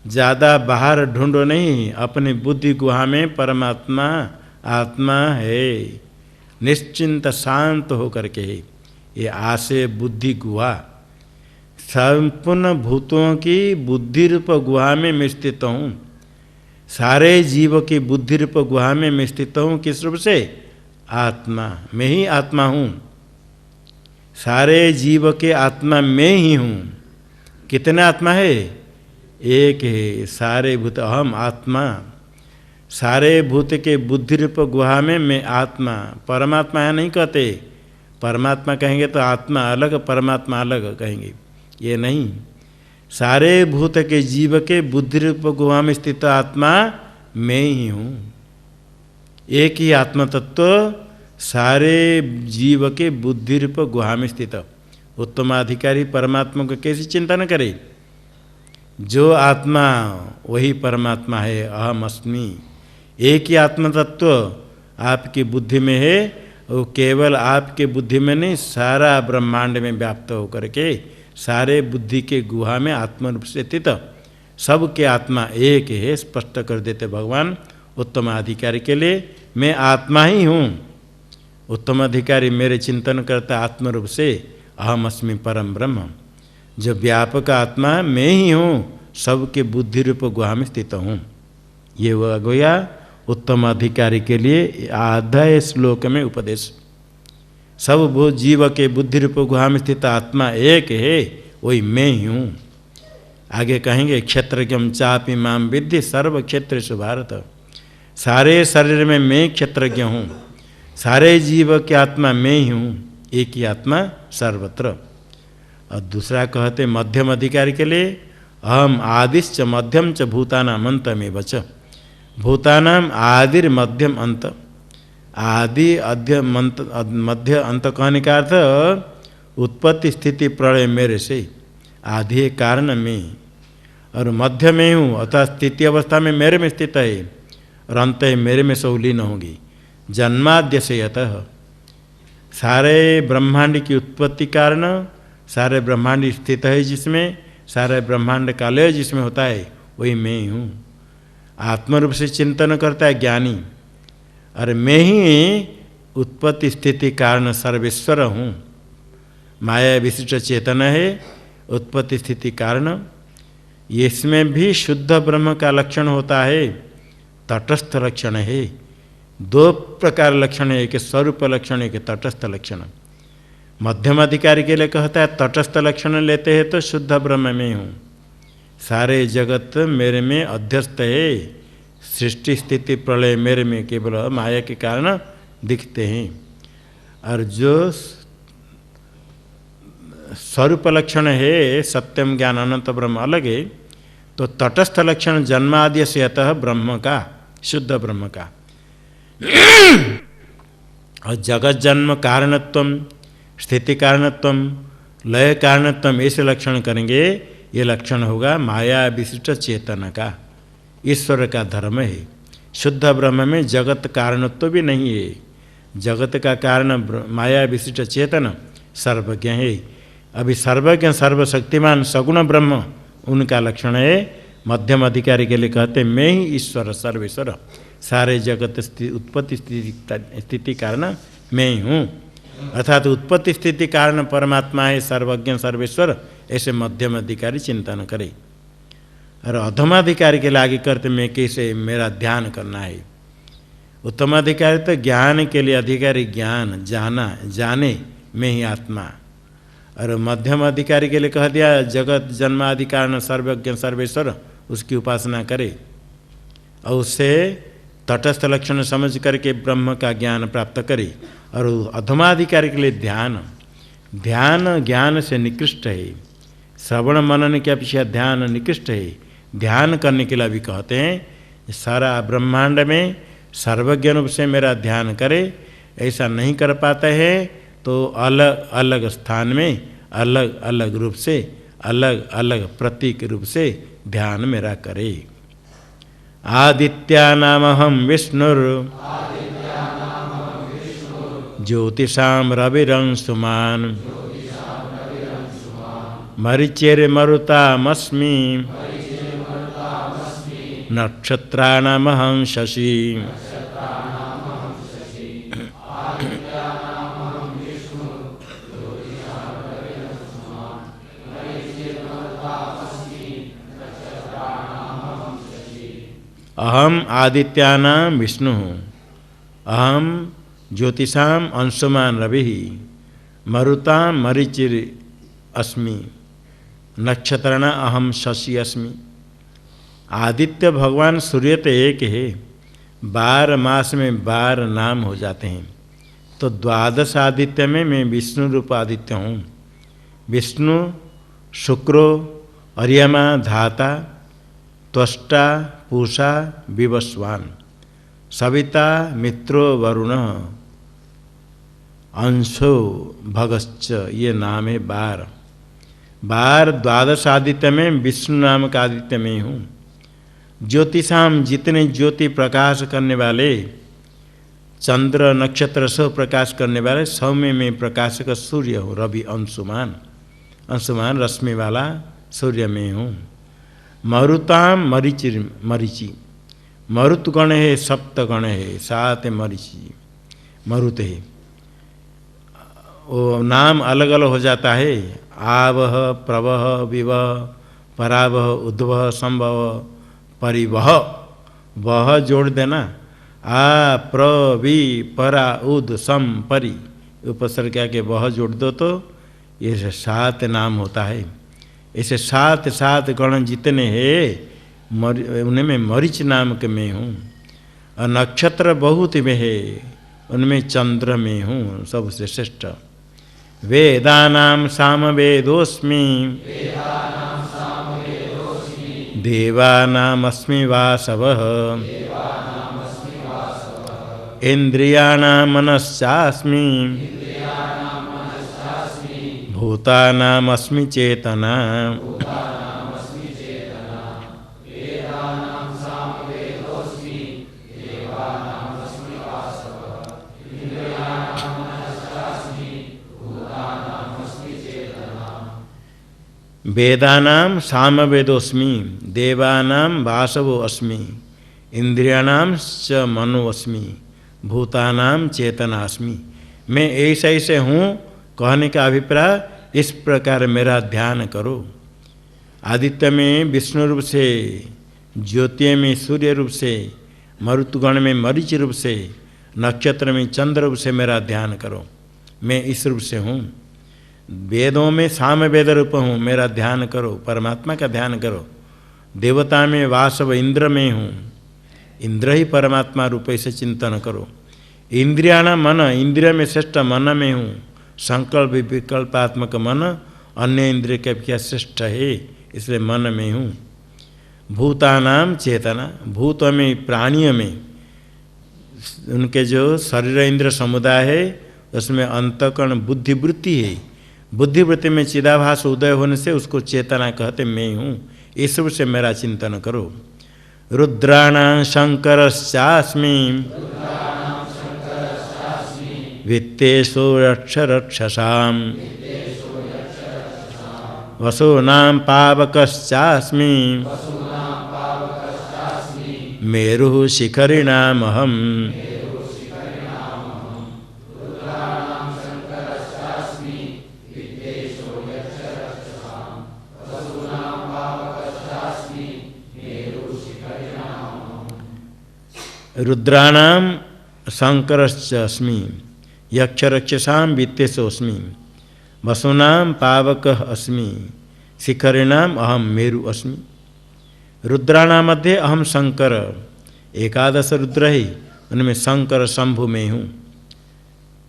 ज़्यादा बाहर ढूंढो नहीं, अपनी बुद्धि गुहा में परमात्मा आत्मा है, निश्चिंत शांत होकर के है। ये आशय बुद्धि गुहा, संपूर्ण भूतों की बुद्धि रूप गुहा में मैं स्थित हूँ, सारे जीव की बुद्धि रूप गुहा में मैं स्थित हूँ। किस रूप से? आत्मा, मैं ही आत्मा हूँ, सारे जीव के आत्मा मैं ही हूँ। कितने आत्मा है? एक है। सारे भूत अहम आत्मा, सारे भूत के बुद्धि रूप गुहा में मैं आत्मा। परमात्मा है नहीं कहते, परमात्मा कहेंगे तो आत्मा अलग परमात्मा अलग कहेंगे, ये नहीं। सारे भूत के जीव के बुद्धि रूप गुहा में स्थित आत्मा मैं ही हूँ। एक ही आत्म तत्व सारे जीव के बुद्धि रूप गुहा में स्थित। उत्तमाधिकारी परमात्मा को कैसे चिंतन करे? जो आत्मा वही परमात्मा है, अहम अस्मि। एक ही आत्म तत्व आपकी बुद्धि में है, वो केवल आपके बुद्धि में नहीं, सारा ब्रह्मांड में व्याप्त होकर के सारे बुद्धि के गुहा में आत्म रूप से स्थित सबके आत्मा एक है, स्पष्ट कर देते भगवान उत्तम अधिकारी के लिए। मैं आत्मा ही हूँ। उत्तम अधिकारी मेरे चिंतन करता आत्म रूप से, अहम अस्मि परम ब्रह्म। जो व्यापक आत्मा मैं ही हूँ, सबके बुद्धि रूप गुहा में स्थित हूँ। ये हुआ गोया उत्तम अधिकारी के लिए आधा श्लोक में उपदेश। सब वो जीव के बुद्धि रूप गुहा में स्थित आत्मा एक है, वही मैं ही हूँ। आगे कहेंगे क्षेत्रज्ञम चापि माम विद्धि सर्व क्षेत्रेषु भारत। सारे शरीर में मैं क्षेत्रज्ञ हूँ, सारे जीव की आत्मा मैं ही हूँ, एक ही आत्मा सर्वत्र। और दूसरा कहते मध्यम अधिकारी के लिए, अहम आदिश्च मध्यम च भूतानाम अंतमेव च। भूतानाम आदिर मध्यम अंत। आदि अध्य मध्य अंत कहने का अर्थ उत्पत्ति स्थिति प्रलय मेरे से। आदि है कारण में, और मध्य में हूँ अर्थात स्थिति अवस्था में मेरे में स्थित है, और अंत है मेरे में सौलीन होगी। जन्माद्य से यतः, सारे ब्रह्मांड की उत्पत्ति कारण, सारे ब्रह्मांड स्थित है जिसमें, सारे ब्रह्मांड का लय जिसमें होता है, वही मैं हूँ। आत्मरूप से चिंतन करता है ज्ञानी, और मैं ही उत्पत्ति स्थिति कारण सर्वेश्वर हूँ। माया विशिष्ट चेतन है, उत्पत्ति स्थिति कारण। इसमें भी शुद्ध ब्रह्म का लक्षण होता है, तटस्थ लक्षण है। दो प्रकार लक्षण है, एक स्वरूप लक्षण, एक तटस्थ लक्षण। मध्यम अधिकारी के लिए कहता है तटस्थ लक्षण लेते हैं तो शुद्ध ब्रह्म में हूँ, सारे जगत मेरे में अध्यस्त है, सृष्टि स्थिति प्रलय मेरे में केवल माया के कारण दिखते हैं। और जो स्वरूप लक्षण है सत्यम ज्ञान अनंत ब्रह्म अलग है, तो तटस्थ लक्षण जन्माद्य से अतः ब्रह्म का, शुद्ध ब्रह्म का। और जगत जन्म कारणत्वम, स्थिति कारणत्वम, लय कारणत्वम, ऐसे लक्षण करेंगे। ये लक्षण होगा माया विशिष्ट चेतन का, ईश्वर का धर्म है। शुद्ध ब्रह्म में जगत कारणत्व भी नहीं है, जगत का कारण माया विशिष्ट चेतन सर्वज्ञ है। अभी सर्वज्ञ सर्वशक्तिमान सगुण ब्रह्म उनका लक्षण है। मध्यम अधिकारी के लिए कहते हैं मैं ही ईश्वर सर्वेश्वर, सारे जगत उत्पत्ति स्थिति कारण मैं ही हूँ। अर्थात उत्पत्ति स्थिति कारण परमात्मा है, सर्वज्ञ सर्वेश्वर, ऐसे मध्यम अधिकारी चिंतन करे। और अधमाधिकारी के लिए आगे करते मैं कैसे मेरा ध्यान करना है। उत्तम अधिकारी तो ज्ञान के लिए अधिकारी, ज्ञान जाना, जाने मैं ही आत्मा। और मध्यम अधिकारी के लिए कह दिया जगत जन्मादि कारण सर्वज्ञ सर्वेश्वर, उसकी उपासना करे और उससे तटस्थ लक्षण समझ करके ब्रह्म का ज्ञान प्राप्त करे। और अधमाधिकारी के लिए ध्यान, ध्यान ज्ञान से निकृष्ट है, श्रवण मनन के अपेक्षा ध्यान निकृष्ट है। ध्यान करने के लिए भी कहते हैं सारा ब्रह्मांड में सर्वज्ञ रूप से मेरा ध्यान करे, ऐसा नहीं कर पाते हैं तो अलग अलग स्थान में अलग अलग रूप से अलग अलग प्रतीक रूप से ध्यान मेरा करे। आदित्यानामहं विष्णुर ज्योतिषां रविरंशुमान् मरीचिर्मरुतामस्मि नक्षत्राणामहं शशि। अहम आदित्यानां विष्णु, अहम ज्योतिषाम अंशुमान रवि, मरुतां मरीचिर अस्मि, नक्षत्रणा अहम शशि अस्मि। आदित्य भगवान सूर्य तो एक है, 12 मास में 12 नाम हो जाते हैं, तो 12 आदित्य में मैं विष्णु रूप आदित्य हूँ। विष्णु, शुक्रो, अर्यमा, धाता, त्वष्टा, पूषा, विवस्वान, सविता, मित्रो, वरुण, अंशो, भगश्च, ये नाम है 12। 12 आदित्य में विष्णु नाम का आदित्य में हूँ। ज्योतिषाम, जितने ज्योति प्रकाश करने वाले, चंद्र नक्षत्र सब प्रकाश करने वाले, सब में मैं प्रकाशक सूर्य हूँ। रवि अंशुमान, अंशुमान रश्मि वाला सूर्य में हूँ। मरुताम मरीचि, मरुत गण है, सप्त गण है, 7 मरीचि मरुत है। वो नाम अलग अलग हो जाता है। आवह, प्रवह, विवह, परावह, उद्वह, संभव, परिवह, वह जोड़ देना। आ, प्र, वि, परा, उद, सम, परि, उपसर्ग क्या के वह जोड़ दो तो ये 7 नाम होता है। ऐसे 7 गण जितने हैं उनमें मरीच नाम के मैं हूँ। और नक्षत्र बहुत में है, उनमें चंद्र में हूँ सबसे श्रेष्ठ। वेदानां सामवेदोऽस्मि, देवानामस्मि वासवः, इंद्रियाणां मनश्चास्मि, भूतानामस्मि चेतना। वेदानां सामवेदोऽस्मि, देवानां वासवो अस्मि, इंद्रियाणां च मनो अस्मि, भूतानां चेतना अस्मि। मैं ऐसे ऐसे हूँ कहने का अभिप्राय, इस प्रकार मेरा ध्यान करो। आदित्य में विष्णु रूप से, ज्योति में सूर्य रूप से, मरुतगण में मरीच रूप से, नक्षत्र में चंद्र रूप से मेरा ध्यान करो। मैं इस रूप से हूँ। वेदों में सामवेद रूप हूँ, मेरा ध्यान करो, परमात्मा का ध्यान करो। देवता में वासव इंद्र में हूँ, इंद्र ही परमात्मा रूप से चिंतन करो। इंद्रियाणा मन, इंद्रिय में श्रेष्ठ मन में हूँ। संकल्प विकल्पात्मक मन अन्य इंद्रिय के अपेक्षा श्रेष्ठ है, इसलिए मन में हूँ। भूतानाम चेतना, भूत में प्राणियों में उनके जो शरीर इंद्र समुदाय है उसमें अंतःकरण बुद्धिवृत्ति है। बुद्धिवृत्ति में चिदाभास उदय होने से उसको चेतना कहते, मैं हूँ। इस रूप से मेरा चिंतन करो। रुद्राणां शंकरश्चास्मि, वित्तेषु रक्षरक्षसाम्, वसूनां पावकश्चास्मि, मेरुः शिखरिणामहम्। रुद्राणां शंकरश्चास्मि, यक्षरक्षसां वित्तेषोऽस्मि, वसूनां पावकः अस्मि, शिखरिणाम अहम मेरु अस्मि। रुद्राणां मध्ये अहम शंकर, 11 रुद्र है, उनमें शंकर शंभु में हूँ।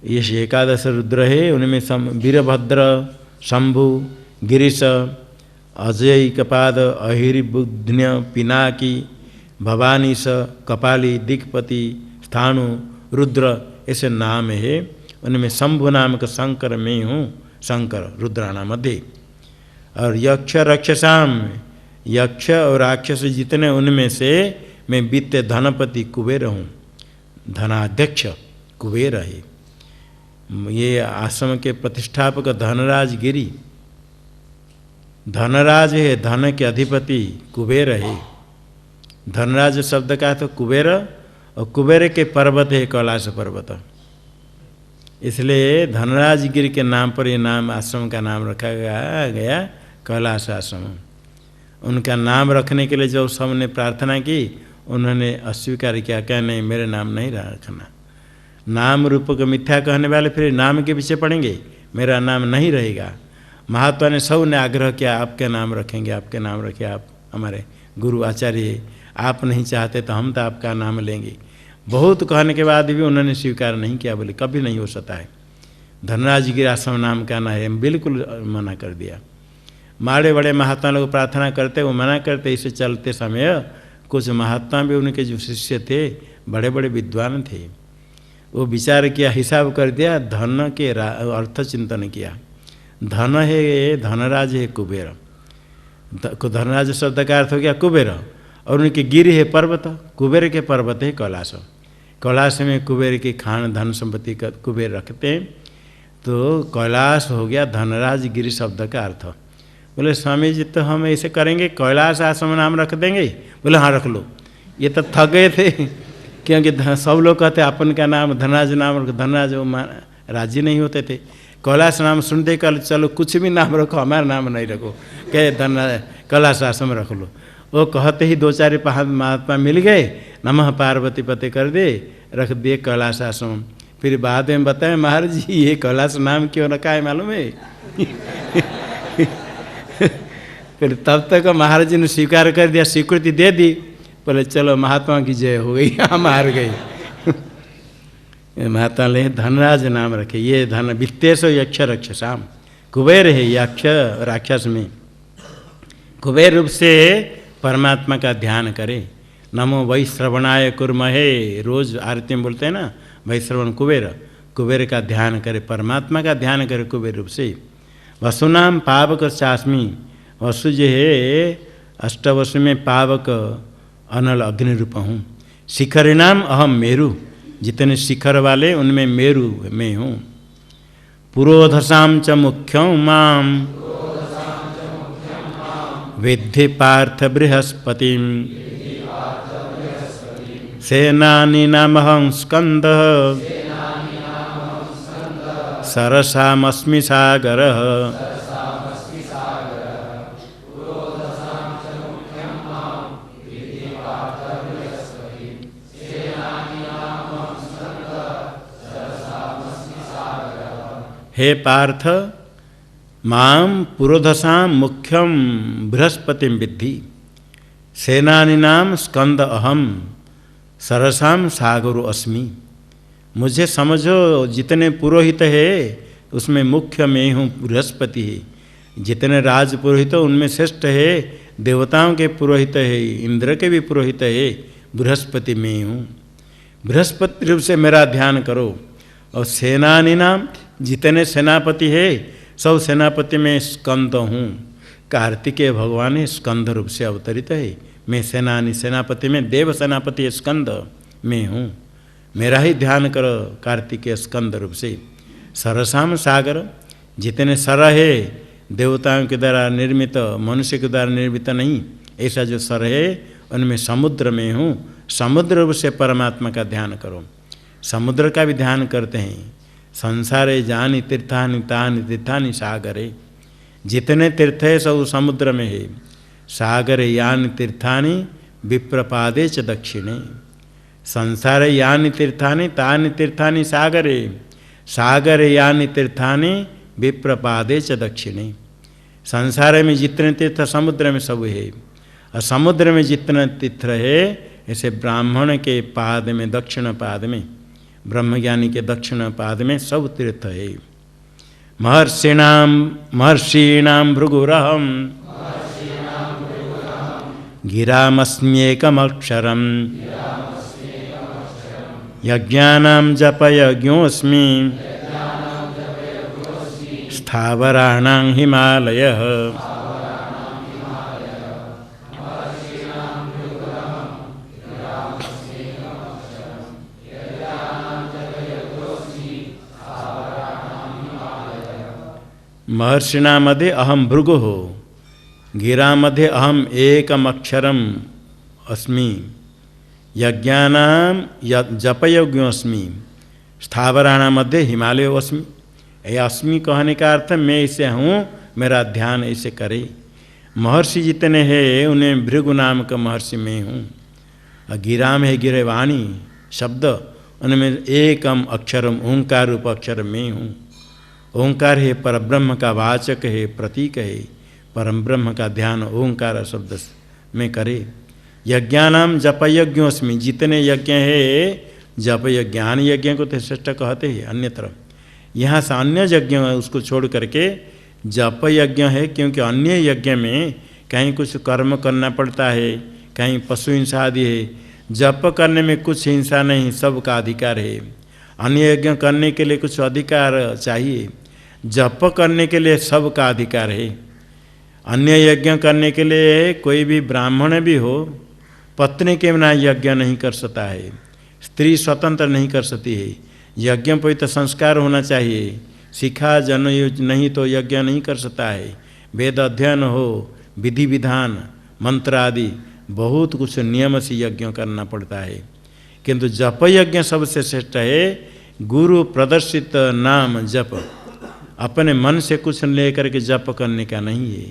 ये 11 रुद्र है, उनमें वीरभद्र, शंभु, गिरीश, अजय, कपाद, अहिर्बुध्य, पिनाकी, भवानीश, कपाली, दिक्पति, स्थाणु, रुद्र ऐसे नाम है। उनमें शंभु नामक शंकर मैं हूँ, शंकर रुद्राणा मध्य। और यक्ष राक्षसाम, यक्ष और राक्षस जितने उनमें से मैं वित्त धनपति कुबेर हूँ, धनाध्यक्ष कुबेर है। ये आश्रम के प्रतिष्ठापक धनराज गिरी, धनराज है, धन के अधिपति कुबेर है। धनराज शब्द का तो कुबेर, और कुबेर के पर्वत है कैलाश पर्वत। इसलिए धनराज गिरी के नाम पर ये नाम आश्रम का नाम रखा गया कैलाश आश्रम। उनका नाम रखने के लिए जो सबने प्रार्थना की, उन्होंने अस्वीकार किया, क्या नहीं मेरे नाम नहीं रखना। नाम रूप को मिथ्या कहने वाले फिर नाम के पीछे पड़ेंगे, मेरा नाम नहीं रहेगा। महात्मा ने सब ने आग्रह किया, आपके नाम रखेंगे, आपके नाम रखिए, आप हमारे गुरु आचार्य, आप नहीं चाहते तो हम तो आपका नाम लेंगे। बहुत कहने के बाद भी उन्होंने स्वीकार नहीं किया, बोले कभी नहीं हो सकता है, धनराज गिरी आश्रम नाम का ना है, बिल्कुल मना कर दिया। बड़े बड़े महात्मा लोग प्रार्थना करते, वो मना करते। इसे चलते समय कुछ महात्मा भी उनके जो शिष्य थे बड़े बड़े विद्वान थे, वो विचार किया, हिसाब कर दिया, धन के अर्थ चिंतन किया। धन है धनराज है कुबेर, धनराज शब्द का अर्थ हो गया कुबेर, और उनके गिरी है पर्वत, कुबेर के पर्वत है कैलाश। कैलाश में कुबेर की खान धन संपत्ति का कुबेर रखते हैं, तो कैलाश हो गया धनराज गिरी शब्द का अर्थ। बोले स्वामी जी तो हम ऐसे करेंगे, कैलाश आश्रम नाम रख देंगे। बोले हाँ रख लो। ये तो थक गए थे, क्योंकि सब लोग कहते अपन का नाम धनराज नाम रखो, धनराज वो राजी नहीं होते थे। कैलाश नाम सुनते कल चलो कुछ भी नाम रखो, हमारा नाम नहीं रखो, कहे धनराज कैलाश आश्रम रख लो। वो कहते ही दो चार महात्मा मिल गए, नमः पार्वती पते कर दे, रख दिए कैलाश आश्रम। फिर बाद में बताएं महाराज जी ये कैलाश नाम क्यों रखा है मालूम है? फिर तब तक महाराज जी ने स्वीकार कर दिया, स्वीकृति दे दी। बोले चलो महात्मा की जय हो गई, हम हार गए। महात्मा ने धनराज नाम रखे। ये धन वित्तेश यक्ष रक्षसाम, कुबेर है यक्ष राक्षस में। कुबेर रूप से परमात्मा का ध्यान करे। नमो वैश्रवणाय कुर्महे, रोज आरती में बोलते हैं ना वैश्रवण कुबेर, कुबेर का ध्यान करे, परमात्मा का ध्यान करे कुबेर रूप से। वसुनाम पावक चास्मी, वसु जो है अष्टवसु में पावक अनल अग्नि रूप हूँ। शिखरिणाम अहम मेरु, जितने शिखर वाले उनमें मेरु मैं हूँ। पुरोधसाम च मुख्यं माम विद्धि पार्थ बृहस्पतिम, सेनानीनामहं स्कंदः सरसामस्मि सागरः। हे पार्थ, माम पुरोधसाम मुख्यम बृहस्पतिम विद्धि, सेनानीनाम स्कंद अहम सरसाम सागरो अस्मि। मुझे समझो जितने पुरोहित है उसमें मुख्य मैं हूँ, बृहस्पति है। जितने राज पुरोहित उनमें श्रेष्ठ है, देवताओं के पुरोहित है, इंद्र के भी पुरोहित है, बृहस्पति मैं हूँ। बृहस्पति रूप से मेरा ध्यान करो। और सेनानी नाम, जितने सेनापति है सब सेनापति में स्कंद हूँ। कार्तिकेय भगवान स्कंद रूप से अवतरित है। मैं सेनानी, सेनापति में देव सेनापति स्कंद मैं हूँ, मेरा ही ध्यान करो कार्तिकेय स्कंद रूप से। सरसाम सागर, जितने सर है देवताओं के द्वारा निर्मित, मनुष्य के द्वारा निर्मित नहीं, ऐसा जो सर है उनमें समुद्र में हूँ। समुद्र रूप से परमात्मा का ध्यान करो। समुद्र का भी ध्यान करते हैं। संसारे जानी तीर्थानि तानि तीर्थानि सागरे, जितने तीर्थ है सब समुद्र में है। सागरे यानि तीर्थानि विप्रपादे च दक्षिणे, संसारे यानि तीर्थानि तानि तीर्थानि सागरे, सागरे यानि तीर्थानि विप्रपादे च दक्षिणे। संसार में जितने तीर्थ समुद्र में सब है, और समुद्र में जितने तीर्थ है ऐसे ब्राह्मण के पाद में, दक्षिण पाद में, ब्रह्मज्ञानी के दक्षिण पाद में सब तीर्थ है। महर्षीणाम भृगुरहम गिरामस्म्येकमक्षरम यज्ञानां जपयज्ञोऽस्मि स्थावराणां हिमालयः महर्षिणा मध्ये अहम भृगु गिरा मध्ये अहम एकम अक्षरम अस्मि यज्ञानाम जपयज्ञोऽस्मि स्थावराणां मध्ये हिमालय अस्मि। ये अस्मि कहने का अर्थ मैं इसे हूँ, मेरा ध्यान ऐसे करे। महर्षि जितने हैं उन्हें भृगु नाम का महर्षि मैं हूँ। गिरा में है गिरवाणी शब्द, उनमें एकम अक्षरम ओंकार रूप अक्षर मैं हूँ। ओंकार है परब्रह्म का वाचक है, प्रतीक है। परम ब्रह्म का ध्यान ओंकार शब्द में करे। यज्ञानाम जपयज्ञोऽस्मि, जितने यज्ञ है जप यज्ञ ज्ञान यज्ञ को तो श्रेष्ठ कहते हैं अन्यत्र। यहाँ से अन्य यज्ञ उसको छोड़ करके जप यज्ञ है, क्योंकि अन्य यज्ञ में कहीं कुछ कर्म करना पड़ता है, कहीं पशु हिंसा आदि है। जप करने में कुछ हिंसा नहीं, सबका अधिकार है। अन्य यज्ञ करने के लिए कुछ अधिकार चाहिए, जप करने के लिए सबका अधिकार है। अन्य यज्ञ करने के लिए कोई भी ब्राह्मण भी हो, पत्नी के बिना यज्ञ नहीं कर सकता है, स्त्री स्वतंत्र नहीं कर सकती है। यज्ञ पर तो संस्कार होना चाहिए, शिखा जन नहीं तो यज्ञ नहीं कर सकता है। वेद अध्ययन हो, विधि विधान मंत्र आदि बहुत कुछ नियम से यज्ञ करना पड़ता है। किंतु जप यज्ञ सबसे श्रेष्ठ है। गुरु प्रदर्शित नाम जप, अपने मन से कुछ लेकर के जप करने का नहीं है।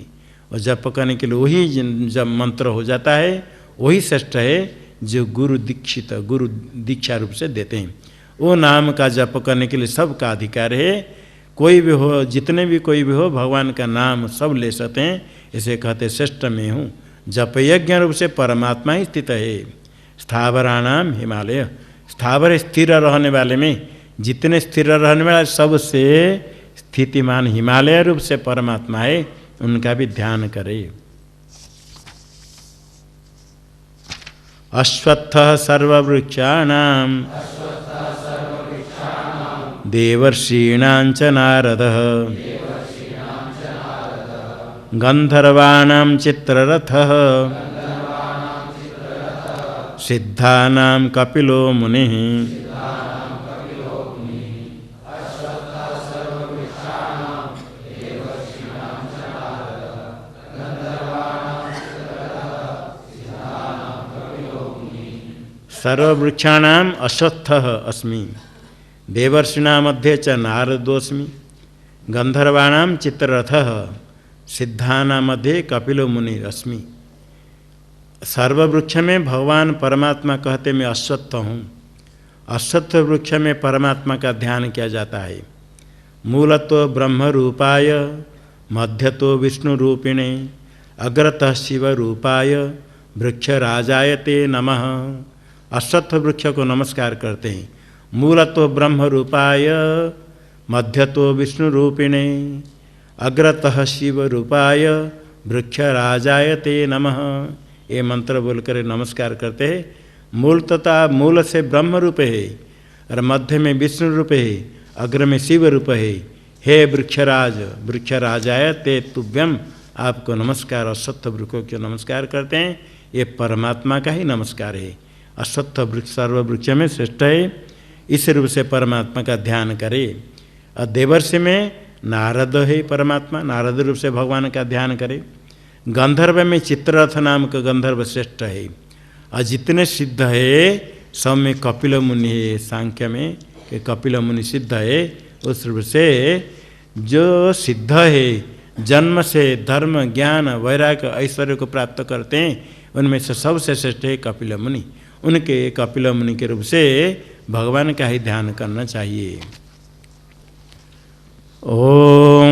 और जप करने के लिए वही जब मंत्र हो जाता है वही श्रेष्ठ है जो गुरु दीक्षित, गुरु दीक्षा रूप से देते हैं। वो नाम का जप करने के लिए सबका अधिकार है। कोई भी हो, जितने भी कोई भी हो, भगवान का नाम सब ले सकते हैं। इसे कहते श्रेष्ठ में हूँ। जप यज्ञ रूप से परमात्मा ही स्थित है। स्थावराणाम हिमालय, स्थावर स्थिर रहने वाले में, जितने स्थिर रहने वाले सबसे स्थितिमान हिमालय रूप से परमात्मा है, उनका भी ध्यान करे। अश्वत्थ सर्ववृक्षाणां देवर्षीणां च नारदः गंधर्वाणां चित्ररथः सिद्धानां कपिलो मुनिः। सर्ववृक्षाणाम अश्वत्थः अस्मि देवर्षिणां मध्ये च नारदोऽस्मि गंधर्वाणां चित्ररथः सिद्धानां मध्ये कपिलो मुनिरस्मि। सर्ववृक्ष में भगवान परमात्मा कहते मैं अश्वत्थ हूँ। अश्वत्थ वृक्ष में परमात्मा का ध्यान किया जाता है। मूलतो ब्रह्म रूपाय मध्यतो विष्णु रूपिणे अग्रतः शिव रूपाय वृक्ष राजाय ते नमः। अश्वत्थ वृक्ष को नमस्कार करते हैं। मूलतो ब्रह्म रूपाय मध्यतो विष्णु रूपिणे अग्रतः शिव रूपाय वृक्ष राजाय ते नमः। ये मंत्र बोलकर नमस्कार करते हैं। मूल तथा मूल से ब्रह्म रूप है और मध्य में विष्णु रूप है, अग्र में शिव रूप है। हे वृक्षराज, वृक्षराजाय ते तुभ्यम, आपको नमस्कार। अश्वत्थ वृक्ष को नमस्कार करते हैं। ये परमात्मा का ही नमस्कार है। अश्वत्थ वृक्ष सर्ववृक्ष में श्रेष्ठ है। इस रूप से परमात्मा का ध्यान करे। और देवर्षि में नारद है परमात्मा, नारद रूप से भगवान का ध्यान करे। गंधर्व में चित्ररथ नाम का गंधर्व श्रेष्ठ है। और जितने सिद्ध है सब में कपिल मुनि है। सांख्य में कि कपिल मुनि सिद्ध है। उस रूप से जो सिद्ध है, जन्म से धर्म ज्ञान वैराग्य ऐश्वर्य को प्राप्त करते हैं, उनमें से सबसे श्रेष्ठ है कपिल मुनि। उनके कपिल मुनि के रूप से भगवान का ही ध्यान करना चाहिए। ओम